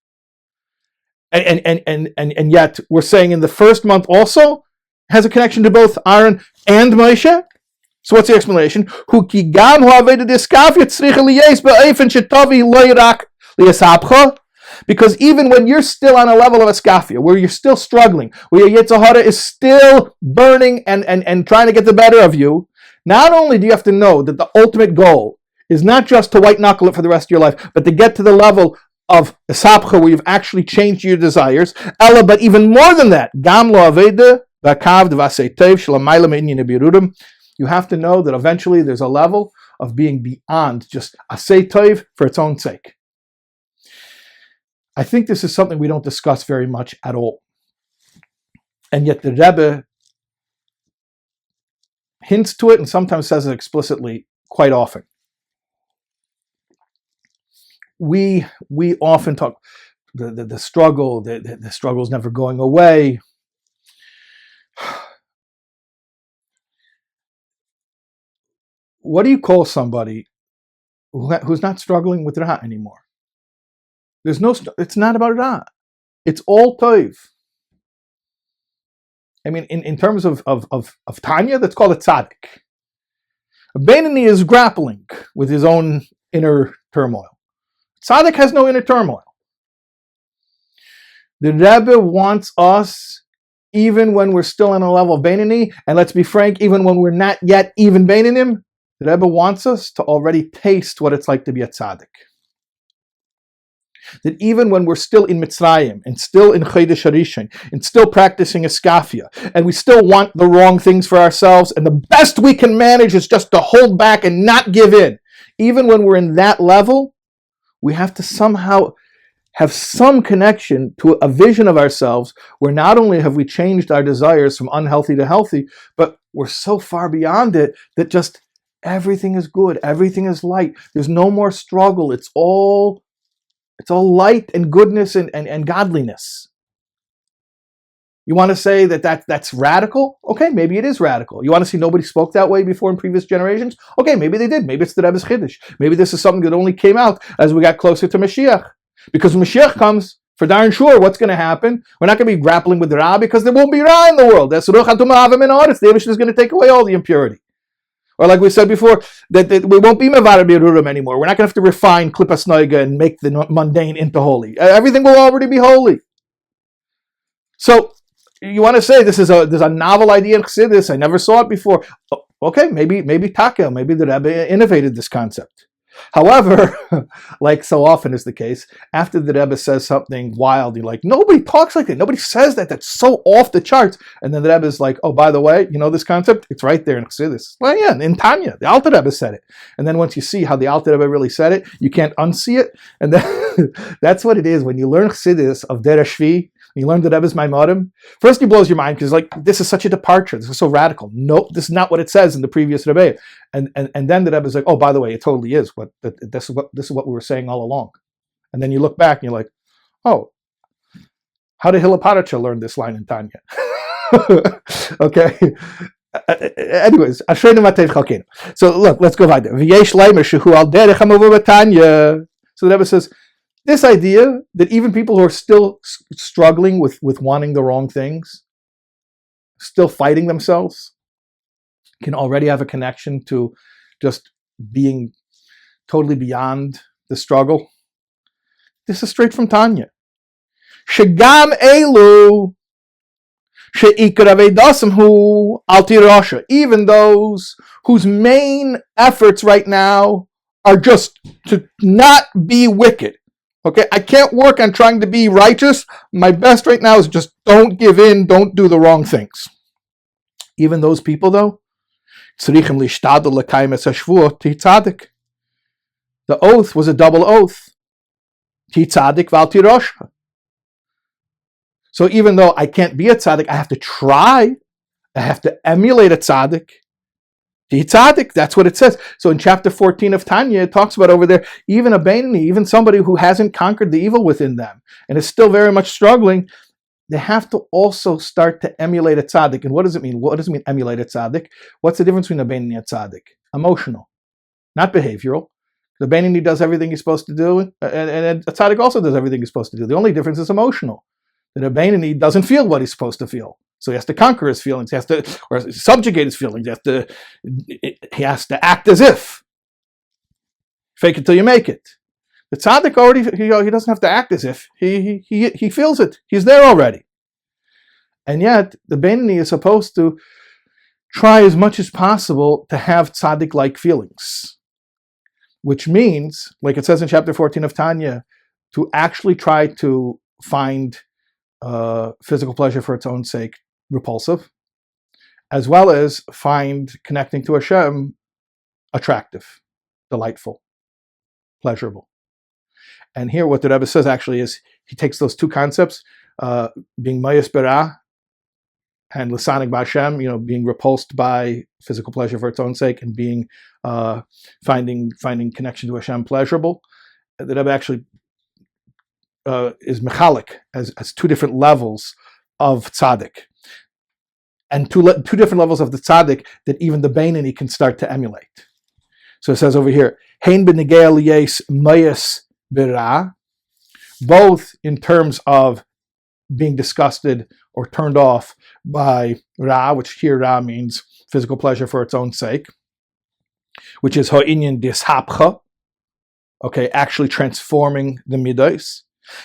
And yet we're saying in the first month also has a connection to both Aaron and Moshe. So what's the explanation? Because even when you're still on a level of Askafia, where you're still struggling, where your Yetzer Hara is still burning and trying to get the better of you, not only do you have to know that the ultimate goal is not just to white knuckle it for the rest of your life, but to get to the level of Esapcha where you've actually changed your desires. Ella, but even more than that, Gam lo aveda v'akav devasei tev shelamayla me'inyan birudim. You have to know that eventually there's a level of being beyond just asei tev for its own sake. I think this is something we don't discuss very much at all. And yet the Rebbe hints to it and sometimes says it explicitly quite often. We often talk the struggle, the struggle is never going away. What do you call somebody who's not struggling with Ra anymore? It's not about Ra. It's all Tov. I mean, in terms of Tanya, that's called a tzaddik. A Beinoni is grappling with his own inner turmoil. Tzaddik has no inner turmoil. The Rebbe wants us, even when we're still on a level of Beinoni, and let's be frank, even when we're not yet even Beinonim, the Rebbe wants us to already taste what it's like to be a tzaddik. That even when we're still in Mitzrayim, and still in Chodesh Harishon, and still practicing Eskafia, and we still want the wrong things for ourselves, and the best we can manage is just to hold back and not give in. Even when we're in that level, we have to somehow have some connection to a vision of ourselves where not only have we changed our desires from unhealthy to healthy, but we're so far beyond it that just everything is good, everything is light. There's no more struggle. It's all light and goodness and godliness. You want to say that's radical? Okay, maybe it is radical. You want to see nobody spoke that way before in previous generations? Okay, maybe they did. Maybe it's the Rebbe's Chiddush. Maybe this is something that only came out as we got closer to Mashiach. Because when Mashiach comes, for darn sure, what's going to happen? We're not going to be grappling with Ra because there won't be Ra in the world. The Eibush is going to take away all the impurity. Or like we said before, that we won't be Mevar Birurim anymore. We're not going to have to refine Klippas Noiga and make the mundane into holy. Everything will already be holy. So you want to say there's a novel idea in Chassidus. I never saw it before. Okay, maybe Takel, maybe the Rebbe innovated this concept. However, like so often is the case, after the Rebbe says something wild, you're like, nobody talks like that. Nobody says that. That's so off the charts. And then the Rebbe is like, oh, by the way, you know this concept? It's right there in Chassidus. Well, yeah, in Tanya, the Alter Rebbe said it. And then once you see how the Alter Rebbe really said it, you can't unsee it. And then that's what it is. When you learn Chassidus of Derech Shvi, you learn the Rebbe's Maamarim, first it blows your mind because like this is such a departure. This is so radical. No, this is not what it says in the previous Rebbe. And then the Rebbe is like, oh, by the way, it totally is. This is what we were saying all along. And then you look back and you're like, oh, how did Hilaparacha learn this line in Tanya? Okay. Anyways, so look, let's go right there. So the Rebbe says, this idea that even people who are still struggling with wanting the wrong things, still fighting themselves, can already have a connection to just being totally beyond the struggle. This is straight from Tanya. Shegam elu she'ikar avedasim hu al tirasha. Even those whose main efforts right now are just to not be wicked. Okay, I can't work on trying to be righteous. My best right now is just don't give in, don't do the wrong things. Even those people, though, the oath was a double oath. So even though I can't be a tzaddik, I have to try. I have to emulate a tzaddik. Tzaddik, that's what it says. So in chapter 14 of Tanya, it talks about over there, even a Beinoni, even somebody who hasn't conquered the evil within them and is still very much struggling, they have to also start to emulate a tzaddik. And what does it mean? What does it mean, emulate a tzaddik? What's the difference between a Beinoni and a tzaddik? Emotional, not behavioral. The Beinoni does everything he's supposed to do, and a tzaddik also does everything he's supposed to do. The only difference is emotional. That a Beinoni doesn't feel what he's supposed to feel. So he has to conquer his feelings. He has to, or subjugate his feelings. He has to act as if. Fake it till you make it. The tzaddik already, he doesn't have to act as if. He feels it. He's there already. And yet, the Beinoni is supposed to try as much as possible to have tzaddik-like feelings. Which means, like it says in chapter 14 of Tanya, to actually try to find physical pleasure for its own sake repulsive, as well as find connecting to Hashem attractive, delightful, pleasurable. And here what the Rebbe says actually is, he takes those two concepts, being mayas berah, and Lisanig B'Hashem, being repulsed by physical pleasure for its own sake and being finding connection to Hashem pleasurable. The Rebbe actually is mechalik as two different levels of tzaddik, and two different levels of the tzaddik that even the Beinoni can start to emulate. So it says over here, Hein b'negei liyes mayas b'ra, both in terms of being disgusted or turned off by ra, which here ra means physical pleasure for its own sake, which is ha'inyan dishapcha, okay, actually transforming the midos.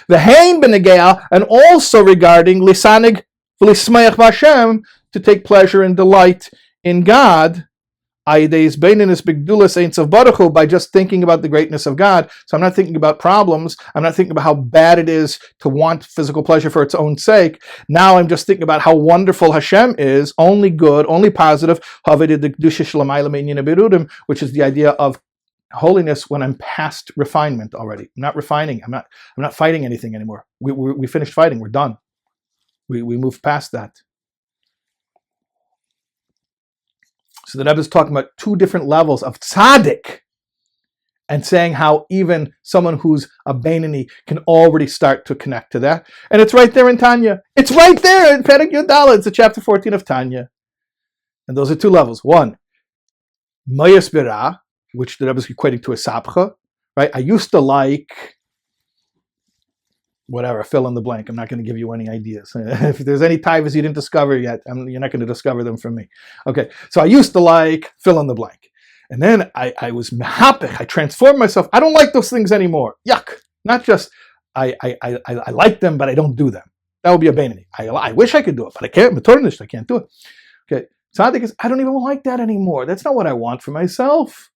The hein b'negei, and also regarding lisanig v'lismayach b'Hashem, to take pleasure and delight in God, by just thinking about the greatness of God. So I'm not thinking about problems. I'm not thinking about how bad it is to want physical pleasure for its own sake. Now I'm just thinking about how wonderful Hashem is, only good, only positive, which is the idea of holiness when I'm past refinement already. I'm not refining. I'm not fighting anything anymore. We finished fighting. We're done. We moved past that. So the Rebbe is talking about two different levels of tzaddik, and saying how even someone who's a Beinoni can already start to connect to that. And it's right there in Tanya. It's right there in Perek Yud Daled. It's chapter 14 of Tanya. And those are two levels. One, mayas b'ra, which the Rebbe is equating to a sapcha. Right? I used to like whatever, fill in the blank. I'm not going to give you any ideas. If there's any taivas you didn't discover yet, you're not going to discover them from me. Okay, so I used to like fill in the blank. And then I was mehapech, I transformed myself. I don't like those things anymore. Yuck. Not just, I like them, but I don't do them. That would be a Beinoni. I wish I could do it, but I can't. I can't do it. Okay, tzaddik is, I don't even like that anymore. That's not what I want for myself.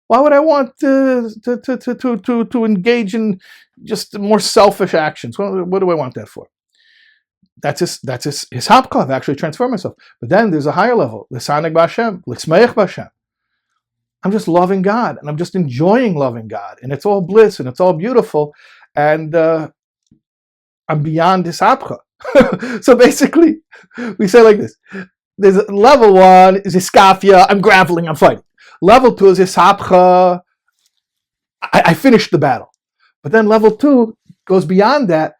Why would I want to engage in just more selfish actions? What do I want that for? That's his hapka. I've actually transformed myself. But then there's a higher level. Lisanig b'Hashem, lismayach b'Hashem. I'm just loving God, and I'm just enjoying loving God, and it's all bliss, and it's all beautiful, and I'm beyond this hapka. So basically, we say like this: there's level one is iskafia. I'm grappling. I'm fighting. Level 2 is Yisapcha. I finished the battle. But then level 2 goes beyond that.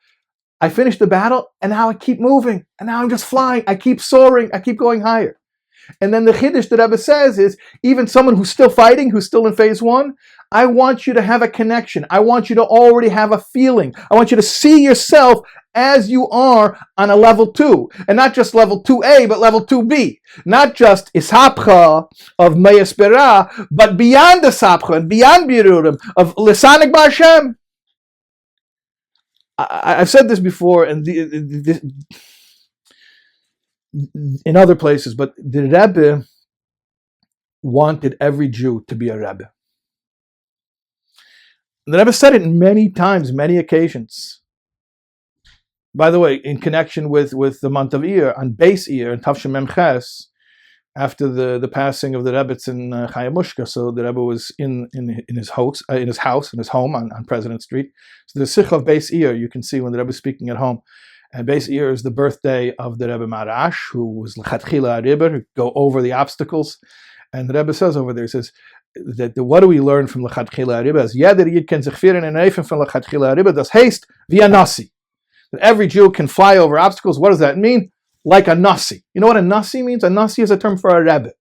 I finished the battle, and now I keep moving. And now I'm just flying. I keep soaring. I keep going higher. And then the chiddush that Rebbe says is, even someone who's still fighting, who's still in phase 1, I want you to have a connection. I want you to already have a feeling. I want you to see yourself as you are on a level 2, and not just level 2A, but level 2B. Not just ishapcha of mayas b'ra, but beyond the sapcha and beyond birurim of lisanig b'Hashem. I've said this before, and in other places, but the Rebbe wanted every Jew to be a Rebbe. The Rebbe said it many times, many occasions. By the way, in connection with the month of Iyar, on base Iyar, in Tavshin Mem Ches, after the passing of the Rebbe's in Chayamushka, so the Rebbe was in his house, in his home on President Street. So the Sikh of base Iyar, you can see when the Rebbe is speaking at home. And base Iyar is the birthday of the Rebbe Marash, who was Lechatchila Rebbe, who go over the obstacles. And the Rebbe says over there, he says, that what do we learn from Lechatchila Rebbe? As jeder Yid ken sich führen in Eifen von Lechatchila Rebbe, das heißt wie a Nasi. That every Jew can fly over obstacles. What does that mean? Like a Nasi. You know what a Nasi means? A Nasi is a term for a Rebbe.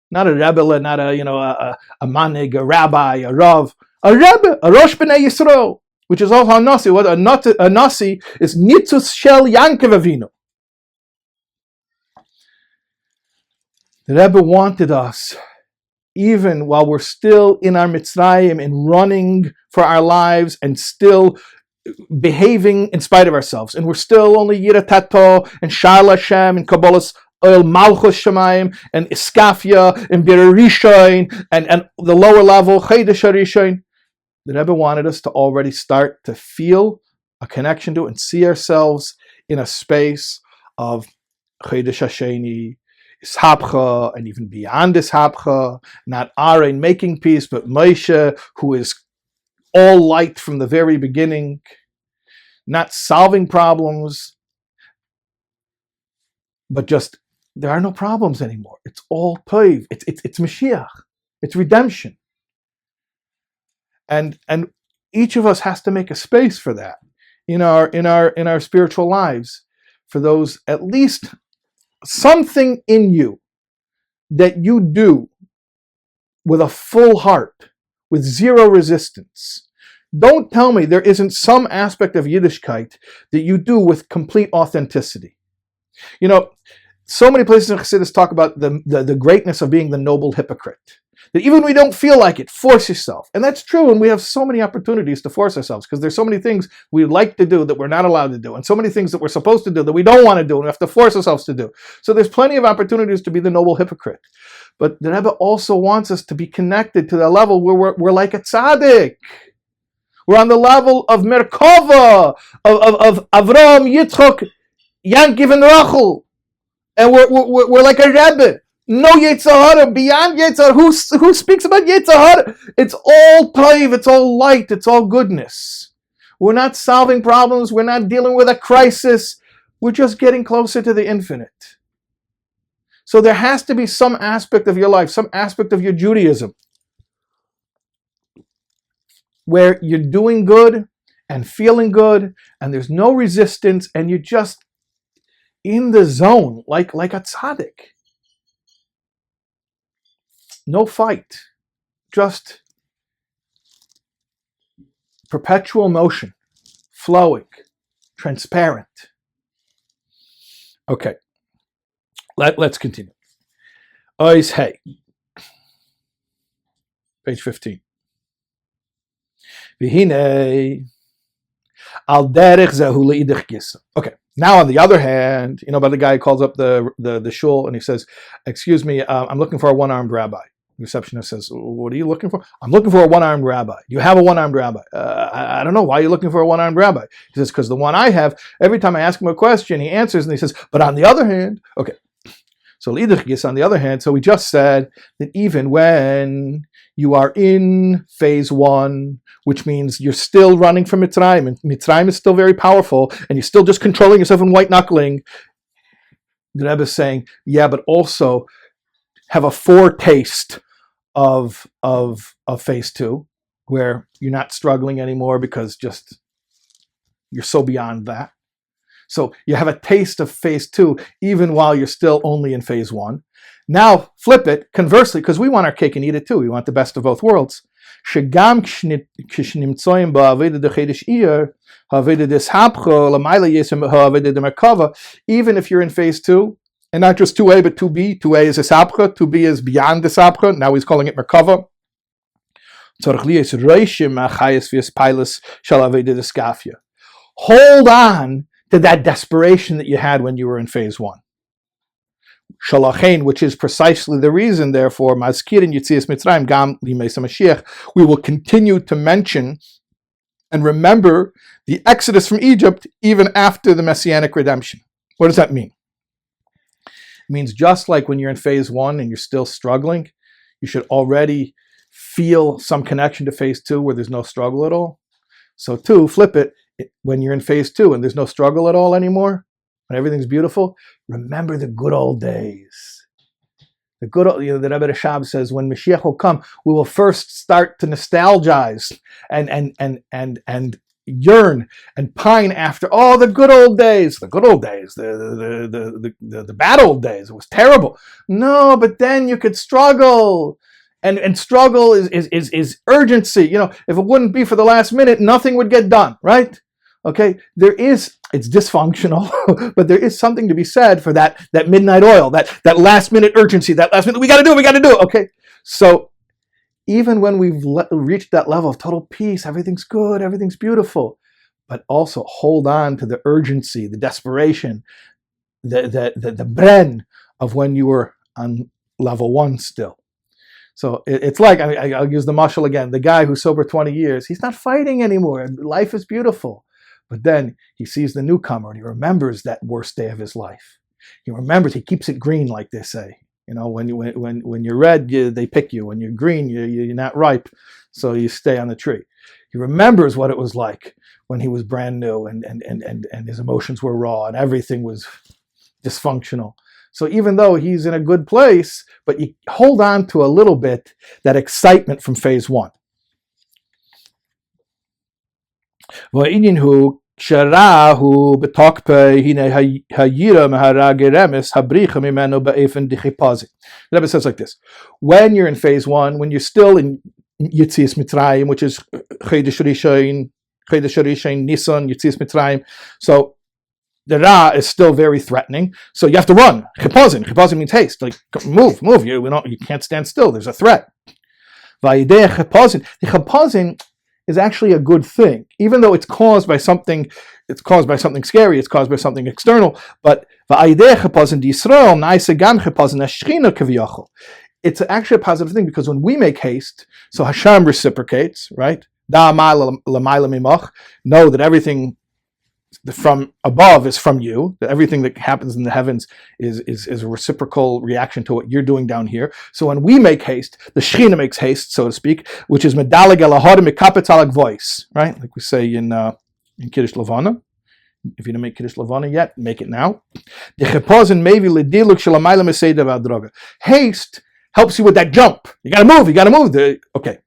Not a Rebbe, not a manig, a rabbi, a rav. A Rebbe, a Rosh B'nai Yisroel, which is also a Nasi. What a Nasi is Nitzus Shel Yankov Avinu. The Rebbe wanted us, even while we're still in our Mitzrayim and running for our lives and still behaving in spite of ourselves, and we're still only Yira Tato and Shal Hashem and Kabbalah's Oil Malchus Shemaim and Iskafia and Bir Rishon and the lower level Chedesh Rishon. The Rebbe wanted us to already start to feel a connection to it and see ourselves in a space of Chedesh Sheni, Ishapcha, and even beyond Ishapcha, not Aaron making peace, but Moshe, who is all light from the very beginning, not solving problems, but just there are no problems anymore. It's all toiv. It's Mashiach. It's redemption. And each of us has to make a space for that in our spiritual lives, for those, at least something in you that you do with a full heart, with zero resistance. Don't tell me there isn't some aspect of Yiddishkeit that you do with complete authenticity. So many places in Chassidus talk about the greatness of being the noble hypocrite. That even when we don't feel like it, force yourself. And that's true, and we have so many opportunities to force ourselves, because there's so many things we like to do that we're not allowed to do, and so many things that we're supposed to do that we don't want to do, and we have to force ourselves to do. So there's plenty of opportunities to be the noble hypocrite. But the Rebbe also wants us to be connected to the level where we're like a tzaddik. We're on the level of Merkava, of Avram, Yitzchok, Yankiv, and Rachel. And we're like a Rebbe. No Yetzirah, beyond Yetzirah. Who speaks about Yetzirah? It's all taiv, it's all light, it's all goodness. We're not solving problems, we're not dealing with a crisis. We're just getting closer to the infinite. So there has to be some aspect of your life, some aspect of your Judaism, where you're doing good and feeling good, and there's no resistance, and you're just in the zone, like a tzaddik. No fight, just perpetual motion, flowing, transparent. Okay, let's continue. Ois hey, page 15. V'hinei al derech zehu leidich gisa. Okay. Now, on the other hand, about the guy who calls up the shul and he says, "Excuse me, I'm looking for a one-armed rabbi." The receptionist says, "What are you looking for?" "I'm looking for a one-armed rabbi." "You have a one-armed rabbi?" I don't know. Why are you looking for a one-armed rabbi?" He says, "Because the one I have, every time I ask him a question, he answers and he says, but on the other hand," okay. So l'idich on the other hand, so we just said that even when you are in phase 1, which means you're still running from Mitzrayim, and Mitzrayim is still very powerful, and you're still just controlling yourself and white-knuckling, the Rebbe is saying, yeah, but also have a foretaste of phase 2, where you're not struggling anymore because just you're so beyond that. So you have a taste of phase 2, even while you're still only in phase 1. Now flip it, conversely, because we want our cake and eat it too. We want the best of both worlds. Shegam k'shnimtzoyim ba'aveda dechedesh Iyar, ha'aveda deshapcho, l'mayla yesem ha'aveda demerkava. Even if you're in phase 2, and not just 2A, but 2B. 2A is deshapcha, 2B is beyond deshapcha. Now he's calling it merkava. Tzorich liyes reishim ma'chayes v'yes pilus shal aveda deskafya. Hold on to that desperation that you had when you were in phase 1. Shalachein, which is precisely the reason, therefore, Mazkirin Yitzias Mitzrayim Gam Limeisa Mashiach, we will continue to mention and remember the exodus from Egypt even after the Messianic redemption. What does that mean? It means just like when you're in phase 1 and you're still struggling, you should already feel some connection to phase 2 where there's no struggle at all. So 2, flip it, when you're in phase 2 and there's no struggle at all anymore, when everything's beautiful, remember the good old days. The good old, the Rebbe Rashab says, when Mashiach will come, we will first start to nostalgize and yearn and pine after the good old days. The good old days, the bad old days. It was terrible. No, but then you could struggle. And struggle is urgency. If it wouldn't be for the last minute, nothing would get done, right? Okay, it's dysfunctional, but there is something to be said for that midnight oil, that last minute urgency, that last minute, we got to do it. Okay, so even when we've reached that level of total peace, everything's good, everything's beautiful, but also hold on to the urgency, the desperation, the bren of when you were on level 1 still. So it's like, I'll use the mashal again, the guy who's sober 20 years, he's not fighting anymore. Life is beautiful. But then he sees the newcomer and he remembers that worst day of his life. He remembers, he keeps it green, like they say. When you're red, they pick you. When you're green, you're not ripe, so you stay on the tree. He remembers what it was like when he was brand new and his emotions were raw and everything was dysfunctional. So even though he's in a good place, but you hold on to a little bit that excitement from phase one. Sharahu betokpe hine hayira maharageremis habricha mimeno be'efen dichipazi. The Rebbe says like this: when you're in phase one, when you're still in Yitzias Mitzrayim, which is Chodesh Rishon, Nisan, Yitzias Mitzrayim, so the Ra is still very threatening. So you have to run. Chipazin means haste. Like move. You can't stand still. There's a threat. The Chipazin is actually a good thing, even though it's caused by something. It's caused by something scary. It's caused by something external. But it's actually a positive thing, because when we make haste, so Hashem reciprocates, right? Know that everything from above is from you, that everything that happens in the heavens is a reciprocal reaction to what you're doing down here. So when we make haste, the Shechina makes haste, so to speak, which is medaleg elahod mikapetz alag voice, right? Like we say in Kiddush Levana. If you don't make Kiddush Levana yet, make it now. Haste helps you with that jump. You gotta move. Okay.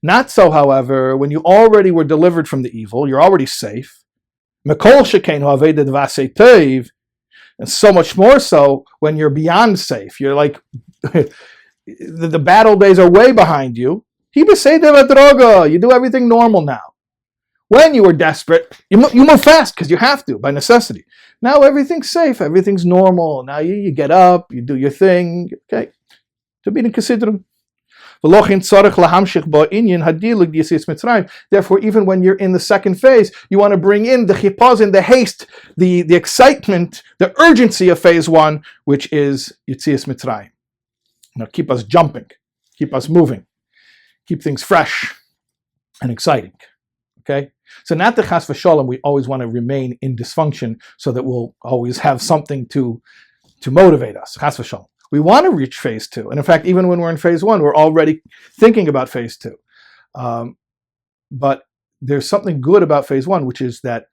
Not so, however, when you already were delivered from the evil, you're already safe. And so much more so when you're beyond safe. You're like, the battle days are way behind you. You do everything normal now. When you were desperate, you move fast because you have to, by necessity. Now everything's safe, everything's normal. Now you get up, you do your thing. Okay. To be considered. Therefore, even when you're in the second phase, you want to bring in the chipazin, the haste, the excitement, the urgency of phase one, which is Yitzias Mitzrayim. Now keep us jumping, keep us moving, keep things fresh and exciting. Okay? So not the chas v'shalom, we always want to remain in dysfunction so that we'll always have something to motivate us. Chas v'shalom. We want to reach phase two. And in fact, even when we're in phase one, we're already thinking about phase two. But there's something good about phase one, which is that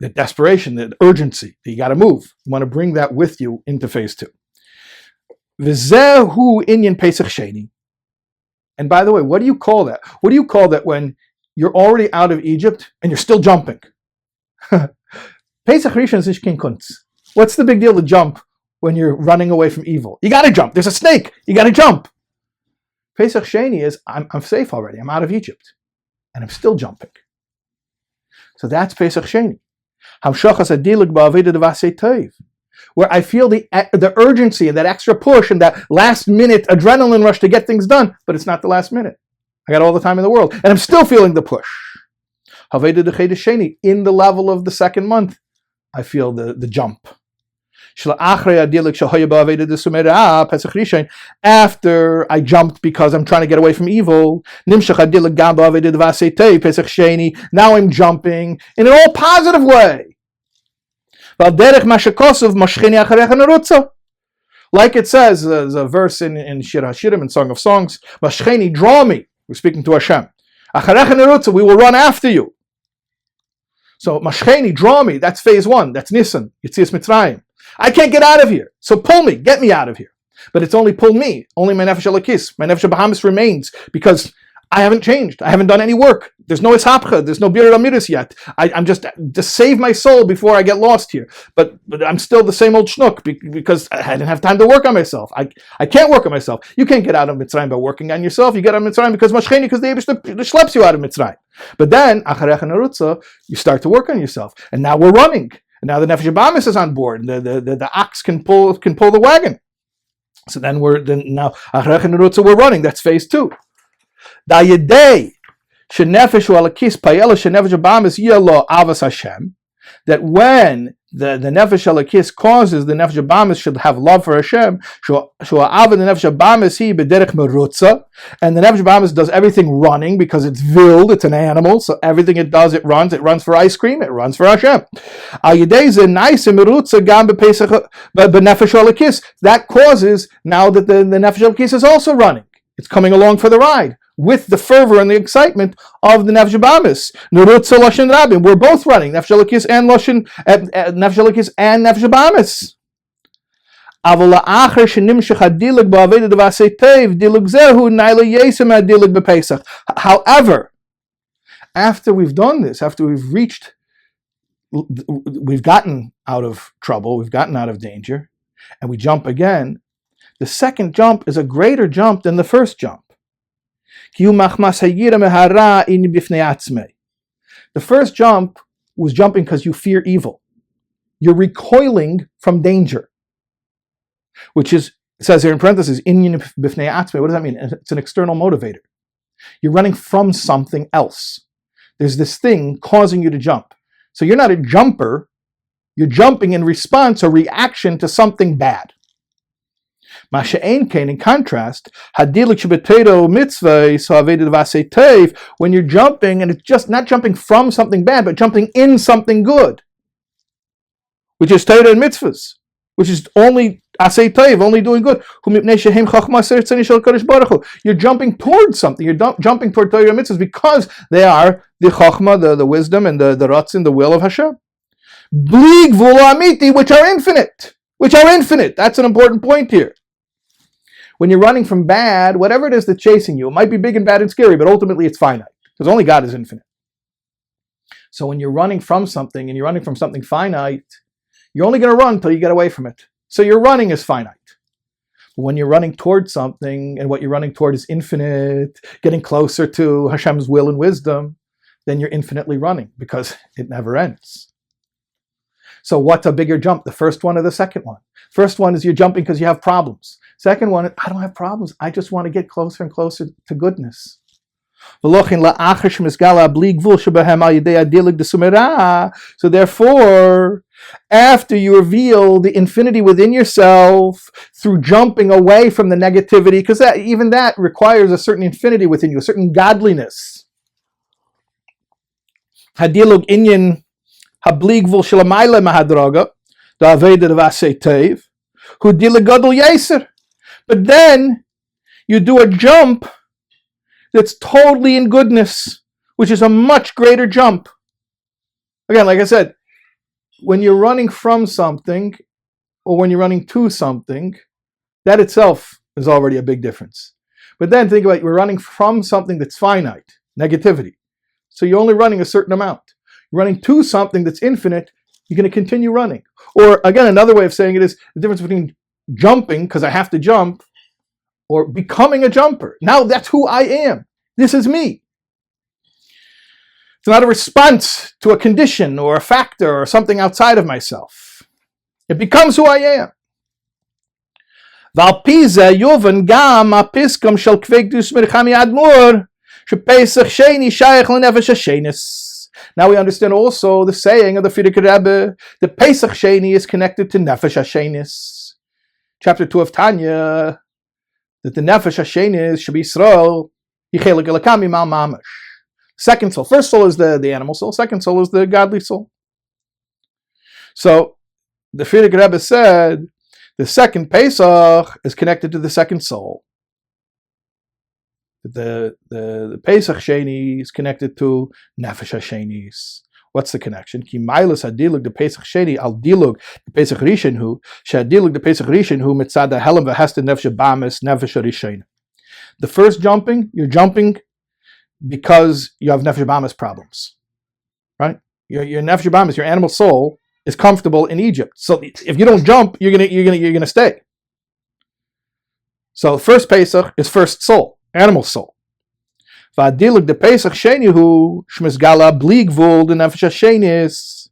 the desperation, the urgency, that you got to move. You want to bring that with you into phase two. V'zehu Inyan Pesach Sheini. And by the way, what do you call that? What do you call that when you're already out of Egypt and you're still jumping? Pesach Rishon is Ishkin Kunz. What's the big deal to jump when you're running away from evil? You got to jump. There's a snake. You got to jump. Pesach Sheini is, I'm safe already. I'm out of Egypt. And I'm still jumping. So that's Pesach Sheini. Where I feel the urgency and that extra push and that last minute adrenaline rush to get things done, but it's not the last minute. I got all the time in the world. And I'm still feeling the push. In the level of the second month, I feel the jump. After I jumped because I'm trying to get away from evil, now I'm jumping in an all positive way. Like it says, there's a verse in Shir HaShirim, in Song of Songs, Mashcheni, draw me. We're speaking to Hashem. We will run after you. So Mashcheni, draw me. That's phase one. That's Nisan. Yitzias Mitzrayim. I can't get out of here. So pull me. Get me out of here. But it's only pull me. Only my nefesh elokis. My nefesh Bahamas remains because I haven't changed. I havenven't done any work. There's no ishapcha. There's no birur amiris yet. I'm just to save my soul before I get lost here. But I'm still the same old schnook because I didn't have time to work on myself. I can't work on myself. You can't get out of Mitzrayim by working on yourself. You get out of Mitzrayim because Mashcheni, because the Eibush schleps you out of Mitzrayim. But then, Acharecha Nerutza, you start to work on yourself. And now we're running. And now the Nefesh Bahamas is on board. The ox can pull the wagon. So then now Acharecha Nerutza, we're running. That's phase two. That when the Nefesh Elokis causes the Nefesh Bahamas should have love for Hashem, and the Nefesh Bahamas does everything running because it's vild, it's an animal, so everything it does, it runs for ice cream, it runs for Hashem. That causes now that the Nefesh Elokis is also running. It's coming along for the ride. with the fervor and the excitement of the Nefesh Bamis. Nerutza Loshen Rabin. We're both running Nefesh Elokis and Nefesh Elokis and Nefesh Bamis. However, after we've done this, after we've gotten out of trouble, we've gotten out of danger, and we jump again, the second jump is a greater jump than the first jump. The first jump was jumping because you fear evil. You're recoiling from danger, which is, it says here in parentheses, Inyan b'fnei atzmei. What does that mean? It's an external motivator. You're running from something else. There's this thing causing you to jump. So you're not a jumper. You're jumping in response or reaction to something bad. Masha'ein kain, in contrast, hadilik shebeteiro mitzvah so'avedet v'asei teiv, when you're jumping, and it's just not jumping from something bad, but jumping in something good, which is Torah and mitzvahs, which is only asei teiv, only doing good. You're jumping towards something. You're jumping toward Torah and mitzvahs because they are the chokhmah, the wisdom, and the ratzin, the will of Hashem. Bli gvul amiti, which are infinite. Which are infinite. That's an important point here. When you're running from bad, whatever it is that's chasing you, it might be big and bad and scary, but ultimately it's finite, because only God is infinite. So when you're running from something, and you're running from something finite, you're only going to run until you get away from it. So your running is finite. But when you're running towards something, and what you're running toward is infinite, getting closer to Hashem's will and wisdom, then you're infinitely running, because it never ends. So what's a bigger jump, the first one or the second one? First one is you're jumping because you have problems. Second one, I don't have problems. I just want to get closer and closer to goodness. So therefore, after you reveal the infinity within yourself through jumping away from the negativity, because even that requires a certain infinity within you, a certain godliness. Hadilug Inyan habli gvul shelamayla mahadroga, da'avedet v'asei teiv, hu dilig gadol yeser. But then you do a jump that's totally in goodness, which is a much greater jump. Again, like I said, when you're running from something or when you're running to something, that itself is already a big difference. But then think about it, you're running from something that's finite, negativity. So you're only running a certain amount. You're running to something that's infinite, you're going to continue running. Or again, another way of saying it is the difference between jumping because I have to jump or becoming a jumper. Now that's who I am. This is me. It's not a response to a condition or a factor or something outside of myself. It becomes who I am. Now we understand also the saying of the Rebbe, the Pesach Sheini is connected to Nefesh HaShenis. Chapter 2 of Tanya, that the Nefesh HaShenis should be Yisroel Aryeh Leib Maamar. Second soul. First soul is the animal soul. Second soul is the godly soul. So the Rebbe said the second Pesach is connected to the second soul. The Pesach Sheini is connected to Nefesh HaShenis. What's the connection? Ki mailas hadilug the Pesach Sheini al dilug the Pesach Rishon hu shadilug the Pesach Rishon hu mitzad hahelem v'hesta nefesh bamis nefesh rishon. The first jumping, you're jumping because you have nefesh bamis problems, right? Your nefesh bamis, your animal soul, is comfortable in Egypt. So if you don't jump, you're gonna stay. So first Pesach is first soul, animal soul. V'adilug the Pesach Sheini hu shmizgala bli gvul the nefesh hashenis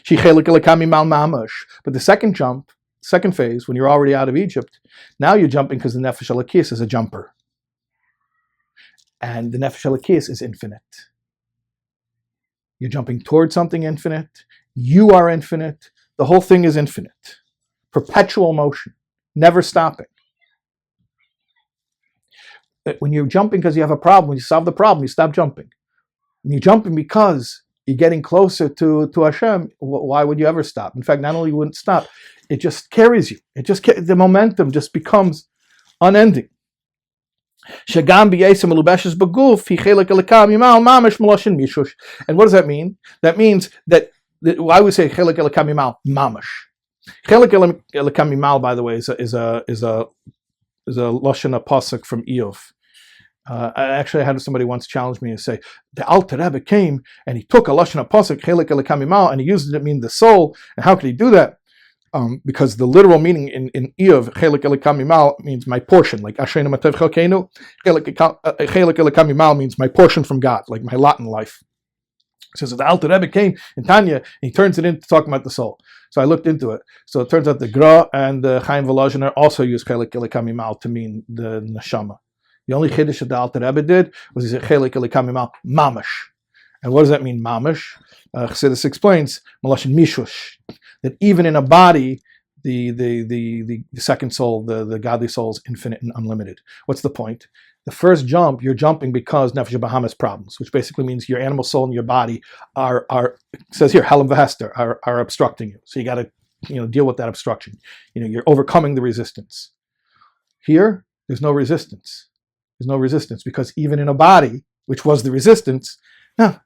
shechelik elakami mal mamash. But the second jump, second phase, when you're already out of Egypt, now you're jumping because the nefesh elakis is a jumper, and the nefesh elakis is infinite. You're jumping towards something infinite. You are infinite. The whole thing is infinite, perpetual motion, never stopping. When you're jumping because you have a problem, when you solve the problem, you stop jumping. When you're jumping because you're getting closer to Hashem, why would you ever stop? In fact, not only wouldn't stop, it just carries you. The momentum just becomes unending. Shagam b'yesem melubeshes beguf hi chelek elakam yimal mamish meloshin mishush. And what does that mean? That means that why we say chelek elakam yimal mamish. Chelek elakam yimal, by the way, is a lashon pasuk from Iyov. I had somebody once challenge me and say the Alter Rebbe came and he took a lashon pasuk chelek elakam yimal and he used it to mean the soul. And how could he do that? Because the literal meaning in Iyov, chelek elakam yimal, means my portion, like Ashrenu matev chelkeinu. Chelek elakam yimal means my portion from God, like my lot in life. It says that the Alter Rebbe came in Tanya and he turns it into talking about the soul. So I looked into it. So it turns out the Gra and the Chaim Volozhiner also use chelek elakam yimal to mean the neshama. The only chiddush that the Alter Rebbe did was he said chelek elakam yimal mamash. And what does that mean, mamash? Chassidus explains maloshin mishush, that even in a body, the second soul, the godly soul, is infinite and unlimited. What's the point? The first jump, you're jumping because nefesh Bahamas problems, which basically means your animal soul and your body are it says here halam v'hester, are obstructing you. So you got to deal with that obstruction. You're overcoming the resistance. Here, there's no resistance. There's no resistance because even in a body, which was the resistance, no,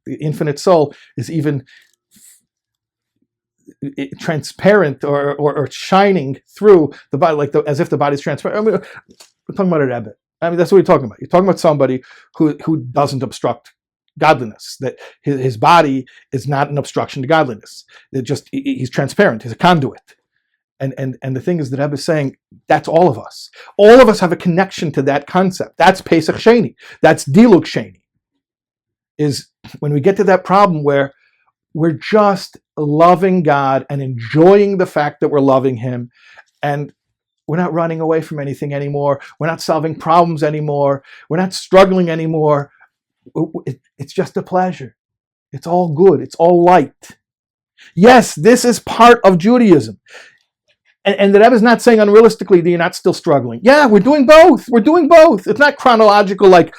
the infinite soul is even transparent or shining through the body, like as if the body's transparent. We're talking about a Rebbe. That's what you're talking about. You're talking about somebody who doesn't obstruct godliness. That his body is not an obstruction to godliness. He's transparent. He's a conduit. And the thing is, the Rebbe is saying that's all of us. All of us have a connection to that concept. That's Pesach Sheini. That's Diluk Sheni. Is when we get to that problem where we're just loving God and enjoying the fact that we're loving Him, and we're not running away from anything anymore. We're not solving problems anymore. We're not struggling anymore. It's just a pleasure. It's all good. It's all light. Yes, this is part of Judaism. And the Rebbe is not saying unrealistically that you're not still struggling. Yeah, we're doing both. We're doing both. It's not chronological like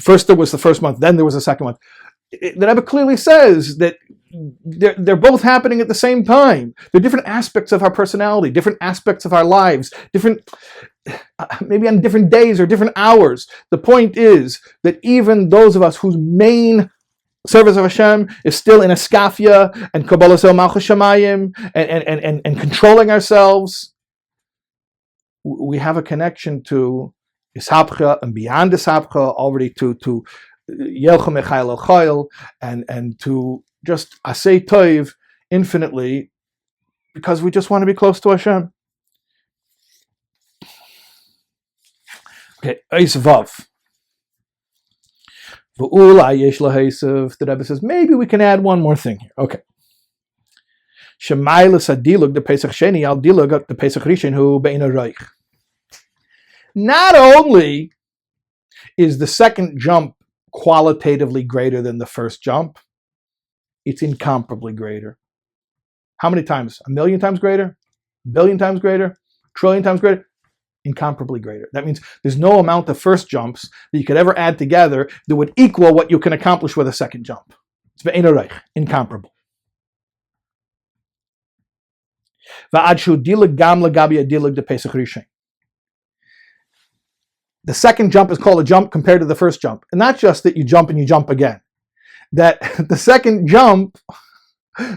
first there was the first month, then there was the second month. The Rebbe clearly says that they're both happening at the same time. They're different aspects of our personality, different aspects of our lives, different, maybe on different days or different hours. The point is that even those of us whose main service of Hashem is still in Eskafia and Kabbalah Sel Malchus Shamayim and controlling ourselves, we have a connection to Ishapcha and beyond Ishapcha, already to Yelchem Echail Elchail and to just Asay Toiv infinitely, because we just want to be close to Hashem. Okay, Eis Vav. The Rebbe says, maybe we can add one more thing here. Okay. Shemaylas adilug the Pesach Sheini al dilug the Pesach Rishon hu be'ina reich. Not only is the second jump qualitatively greater than the first jump, it's incomparably greater. How many times? 1,000,000 times greater? 1,000,000,000 times greater? 1,000,000,000,000 times greater? Incomparably greater. That means there's no amount of first jumps that you could ever add together that would equal what you can accomplish with a second jump. It's incomparable. The second jump is called a jump compared to the first jump. And not just that you jump and you jump again. That the second jump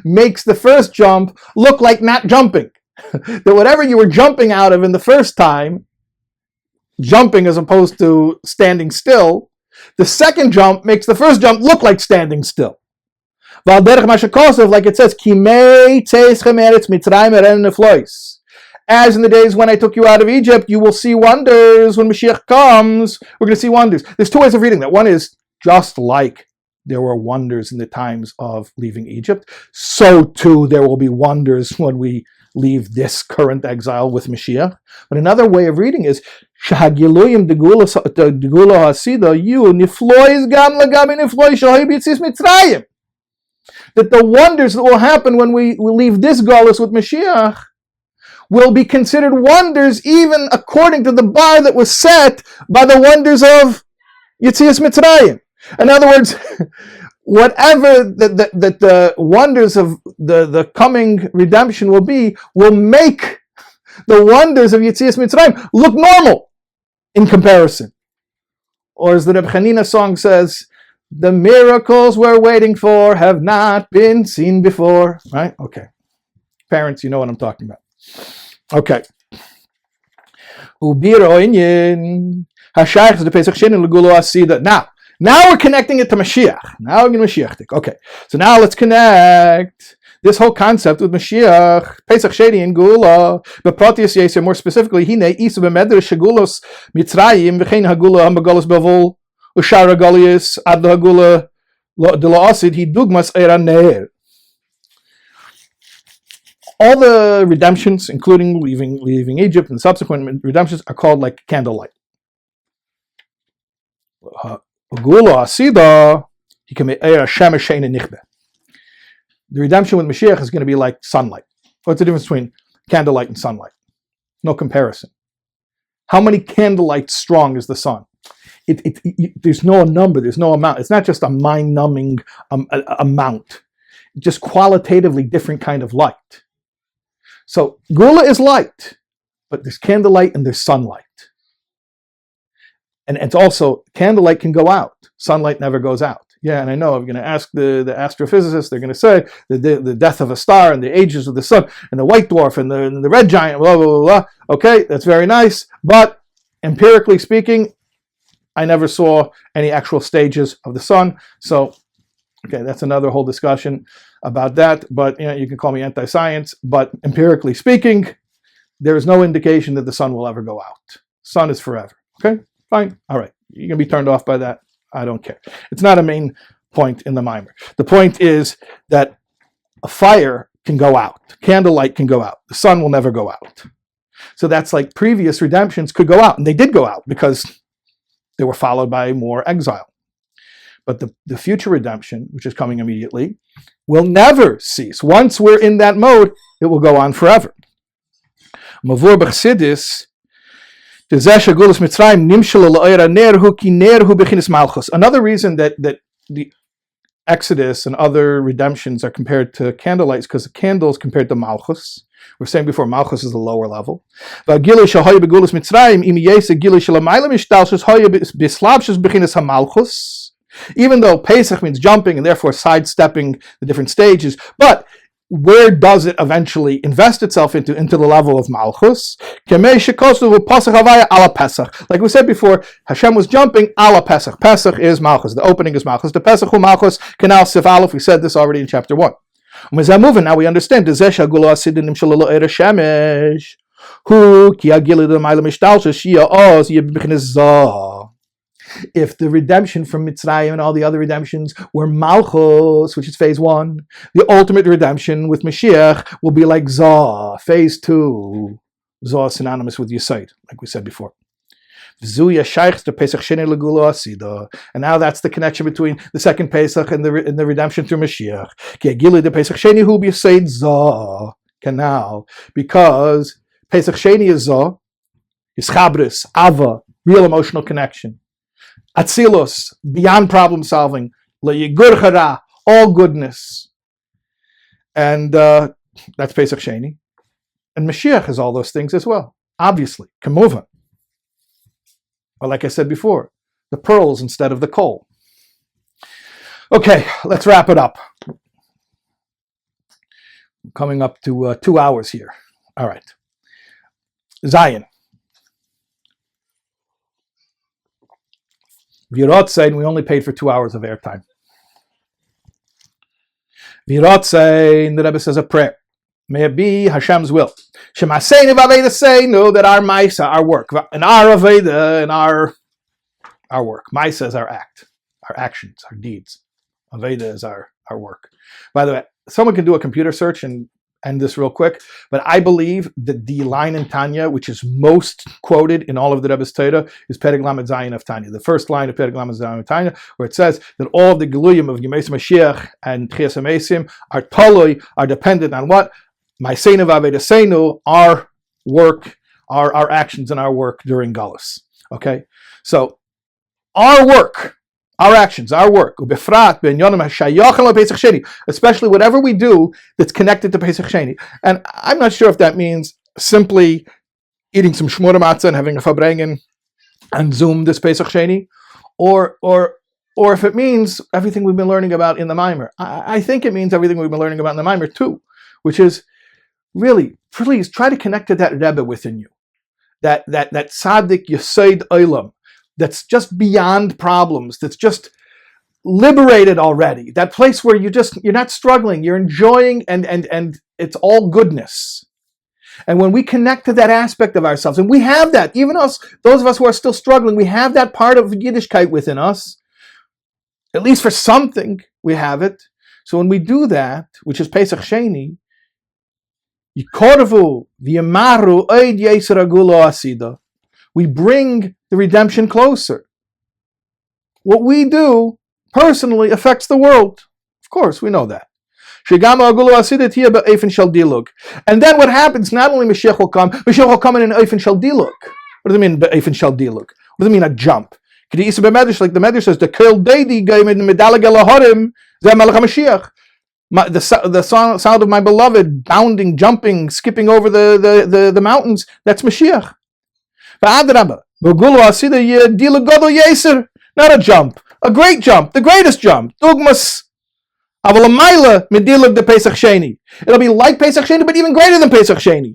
makes the first jump look like not jumping. That whatever you were jumping out of in the first time, jumping as opposed to standing still, the second jump makes the first jump look like standing still. Like it says, as in the days when I took you out of Egypt, you will see wonders. When Mashiach comes, we're going to see wonders. There's two ways of reading that. One is just like there were wonders in the times of leaving Egypt, so too there will be wonders when we leave this current exile with Mashiach. But another way of reading is that the wonders that will happen when we leave this galus with Mashiach will be considered wonders even according to the bar that was set by the wonders of Yetzias Mitzrayim. In other words, whatever the wonders of the coming redemption will be, will make the wonders of Yetzias Mitzrayim look normal in comparison. Or as the Reb Chanina song says, the miracles we're waiting for have not been seen before. Right? Okay. Parents, you know what I'm talking about. Okay. Now we're connecting it to Mashiach. Now we're going to Mashiach. Okay. So now let's connect this whole concept with Mashiach, Pesach Sheini and Gula, but Proteus Yeser, more specifically, Hine Isa b'medre Shagulos Mitzrayim v'chein Hagula Hamagolos Bavol Ushara Golius Ad Hagula de la Asid He Dugmas Eraner. All the redemptions, including leaving Egypt and subsequent redemptions, are called like candlelight. Gula Asida He can make Eira Shemesh Sheini Nichbe. The redemption with Mashiach is going to be like sunlight. What's the difference between candlelight and sunlight? No comparison. How many candlelights strong is the sun? There's no number, there's no amount. It's not just a mind-numbing amount. Just qualitatively different kind of light. So Gula is light, but there's candlelight and there's sunlight. And it's also, candlelight can go out. Sunlight never goes out. Yeah, and I know I'm going to ask the astrophysicists, they're going to say the death of a star and the ages of the sun and the white dwarf and the red giant, blah, blah, blah, blah. Okay, that's very nice. But empirically speaking, I never saw any actual stages of the sun. So, okay, that's another whole discussion about that. But you can call me anti-science. But empirically speaking, there is no indication that the sun will ever go out. Sun is forever. Okay, fine. All right. You're going to be turned off by that. I don't care. It's not a main point in the Maamar. The point is that a fire can go out. Candlelight can go out. The sun will never go out. So that's like previous redemptions could go out. And they did go out because they were followed by more exile. But the future redemption, which is coming immediately, will never cease. Once we're in that mode, it will go on forever. Mavur b'chsidis, another reason that the Exodus and other redemptions are compared to candlelights because the candle is compared to Malchus. We're saying before, Malchus is the lower level. Even though Pesach means jumping and therefore sidestepping the different stages, but where does it eventually invest itself into the level of Malchus? Like we said before, Hashem was jumping ala Pesach. Pesach is Malchus. The opening is Malchus. The Pesach hu Malchus, Canal Sif Aleph. We said this already in chapter 1. Now we understand. If the redemption from Mitzrayim and all the other redemptions were Malchus, which is phase 1, the ultimate redemption with Mashiach will be like Zah, phase 2. Zah is synonymous with yahrzeit, like we said before. And now that's the connection between the second Pesach and the redemption through Mashiach. Canal, because Pesach Sheini is Zah, is Chabris, Ava, real emotional connection. Atzilus, beyond problem solving, all goodness. And that's Pesach Sheini. And Mashiach has all those things as well, obviously. Kamuva. But like I said before, the pearls instead of the coal. Okay, let's wrap it up. Coming up to 2 hours here. All right. Zion. Yahrzeit, we only paid for 2 hours of airtime. Yahrzeit, the Rebbe says a prayer. May it be Hashem's will. Shemaseinu v'aveda seinu, that our Maisa, our work, and our Aveda, and our work. Maisa is our act, our actions, our deeds. Aveda is our work. By the way, someone can do a computer search and end this real quick, but I believe that the line in Tanya, which is most quoted in all of the Rebbe's Torah, is Perek Lamed Zayin of Tanya. The first line of Perek Lamed Zayin of Tanya, where it says that all of the Geluyim of Yemei Mashiach and Tchias HaMeisim are toloi, are dependent on what? Ma'aseinu v'avedaseinu, our work, our actions and our work during Galus. Okay? So, our work, our actions, our work, especially whatever we do that's connected to Pesach Sheini. And I'm not sure if that means simply eating some shmura matzah and having a farbrengen and Zoom this Pesach Sheini, or if it means everything we've been learning about in the Maamar. I think it means everything we've been learning about in the Maamar too, which is really, please try to connect to that Rebbe within you, that tzaddik yahrzeit olam, that's just beyond problems, that's just liberated already, that place where you're not struggling, you're enjoying, and it's all goodness. And when we connect to that aspect of ourselves, and we have that, even us, those of us who are still struggling, we have that part of Yiddishkeit within us, at least for something, we have it. So when we do that, which is Pesach Sheini, Yikorvu v'yamaru oid yeser agulo asida, we bring the redemption closer. What we do personally affects the world. Of course, we know that. And then what happens, not only Mashiach will come in an eifin shel diluk. What does it mean, eifin shel diluk? What does it mean, a jump? Like the Medrash says, the kol deidi gaimed medalag elahorim zeh melech HaMashiach. The sound of my beloved, bounding, jumping, skipping over the mountains, that's Mashiach. Not a jump, a great jump, the greatest jump. Dugmas. It'll be like Pesach Sheini, but even greater than Pesach Sheini.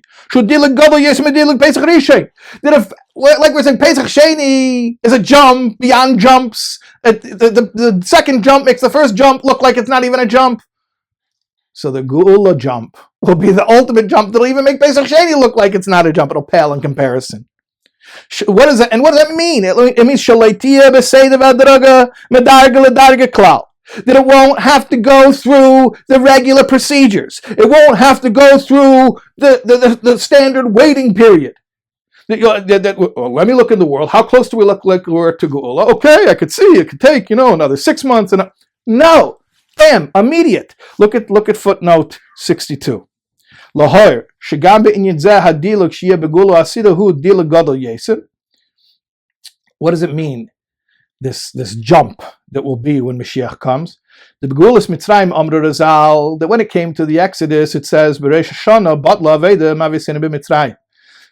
That if, like we're saying, Pesach Sheini is a jump beyond jumps. The second jump makes the first jump look like it's not even a jump. So the Geula jump will be the ultimate jump that'll even make Pesach Sheini look like it's not a jump. It'll pale in comparison. What is that? And what does that mean? It means Shaleitia b'seidav adraga medarga ledarga klal. That it won't have to go through the regular procedures. It won't have to go through the standard waiting period. Let me look in the world. How close do we look like we're to Geula? Okay, I could see it could take another 6 months. No, bam, immediate. Look at footnote 62. Lahor shegam be'inyan zeh hadiluk shiyeh begula asida hu diluk gadol yeser. What does it mean? This jump that will be when Mashiach comes. The Begulas Mitzrayim Amru Razal, that when it came to the Exodus, it says Bereish Hashanah Batla Aveda Mavisina B'Mitzrayim.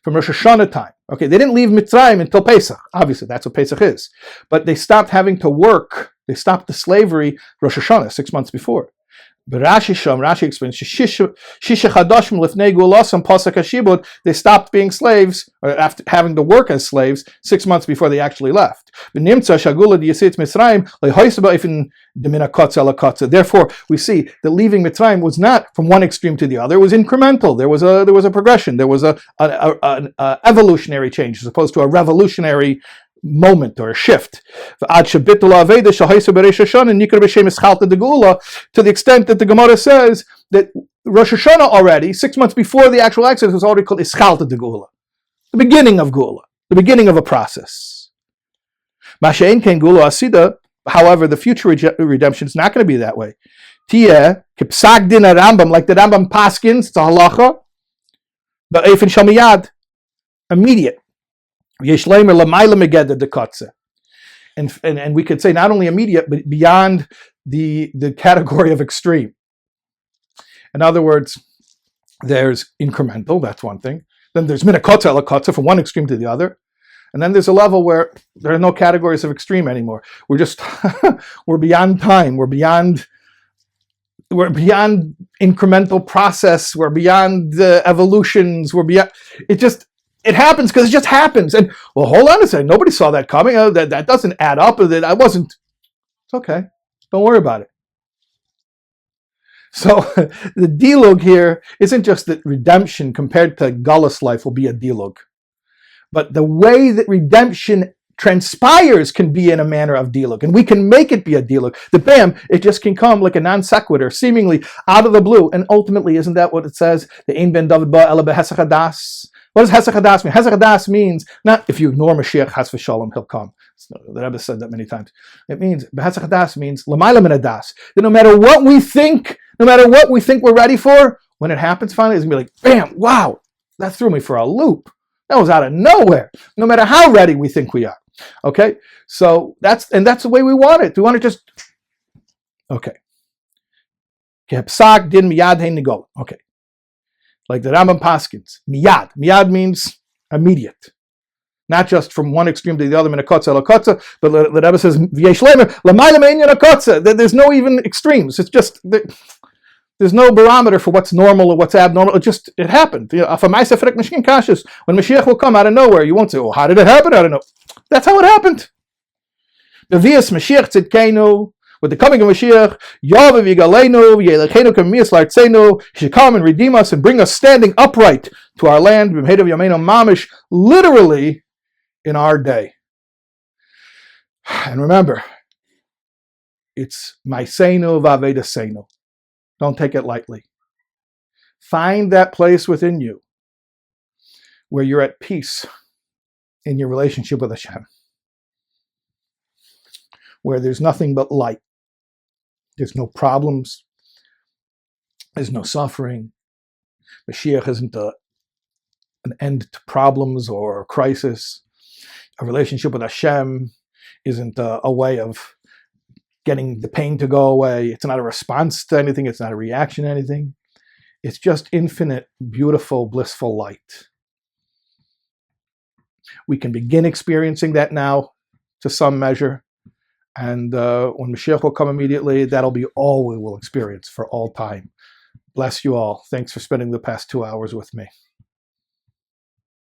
From Rosh Hashanah time. Okay, they didn't leave Mitzrayim until Pesach. Obviously, that's what Pesach is. But they stopped having to work. They stopped the slavery Rosh Hashanah 6 months before. But Rashi explains, they stopped being slaves, or after having to work as slaves, 6 months before they actually left. Therefore, we see that leaving Mitzrayim was not from one extreme to the other; it was incremental. There was a progression. There was an evolutionary change, as opposed to a revolutionary moment or a shift. To the extent that the Gemara says that Rosh Hashanah already, 6 months before the actual Exodus, was already called Ischalta de Geula, the beginning of Geula, the beginning of a process. Masha'en ken Geula Asida, however, the future redemption is not going to be that way. Tiyeh, kipsak din Rambam, like the Rambam paskins, it's a halacha, but eifin shel miyad, immediate. And we could say not only immediate, but beyond the category of extreme. In other words, there's incremental, that's one thing. Then there's minakotza elakotza, from one extreme to the other. And then there's a level where there are no categories of extreme anymore. We're just, we're beyond time, we're beyond incremental process, we're beyond the evolutions, we're beyond, it happens because it just happens. And, well, hold on a second. Nobody saw that coming. That doesn't add up. I wasn't. It's okay. Don't worry about it. So the dilug here isn't just that redemption compared to Galus life will be a dilug, but the way that redemption transpires can be in a manner of dilug, and we can make it be a dilug. The bam, it just can come like a non sequitur, seemingly out of the blue. And ultimately, isn't that what it says? The Ein Ben David Ba Ela Behesach Hadas. What does Hesach Hadas mean? Hesach Hadas means not if you ignore Mashiach Has v'Shalom, he'll come. The Rebbe said that many times. It means Hesach Hadas means L'mayla min Hadas. That no matter what we think we're ready for, when it happens finally, it's gonna be like, bam, wow, that threw me for a loop. That was out of nowhere. No matter how ready we think we are. Okay, so that's the way we want it. We want to just okay. Okay. Like the Rambam Paskins, miyad. Miyad means immediate. not just from one extreme to the other, minakotza lakotza, but the Rebbe says, v'yesh lemer, l'mayla me'inyan akotza. There's no even extremes. It's just, there's no barometer for what's normal or what's abnormal. It happened. When Mashiach will come out of nowhere, you won't say, oh, how did it happen? I don't know. That's how it happened. The vias Mashiach tzidkenu, with the coming of Mashiach, Yahweh v'yigalenu, v'yelechenu k'miyas l'artzenu, he should come and redeem us and bring us standing upright to our land, b'mhedav yameinu mamish, literally in our day. And remember, it's ma'aseinu v'avedaseinu. Don't take it lightly. Find that place within you where you're at peace in your relationship with Hashem, where there's nothing but light. There's no problems. There's no suffering. Mashiach isn't an end to problems or crisis. A relationship with Hashem isn't a way of getting the pain to go away. It's not a response to anything. It's not a reaction to anything. It's just infinite, beautiful, blissful light. We can begin experiencing that now to some measure. And when Mashiach will come immediately, that'll be all we will experience for all time. Bless you all. Thanks for spending the past 2 hours with me.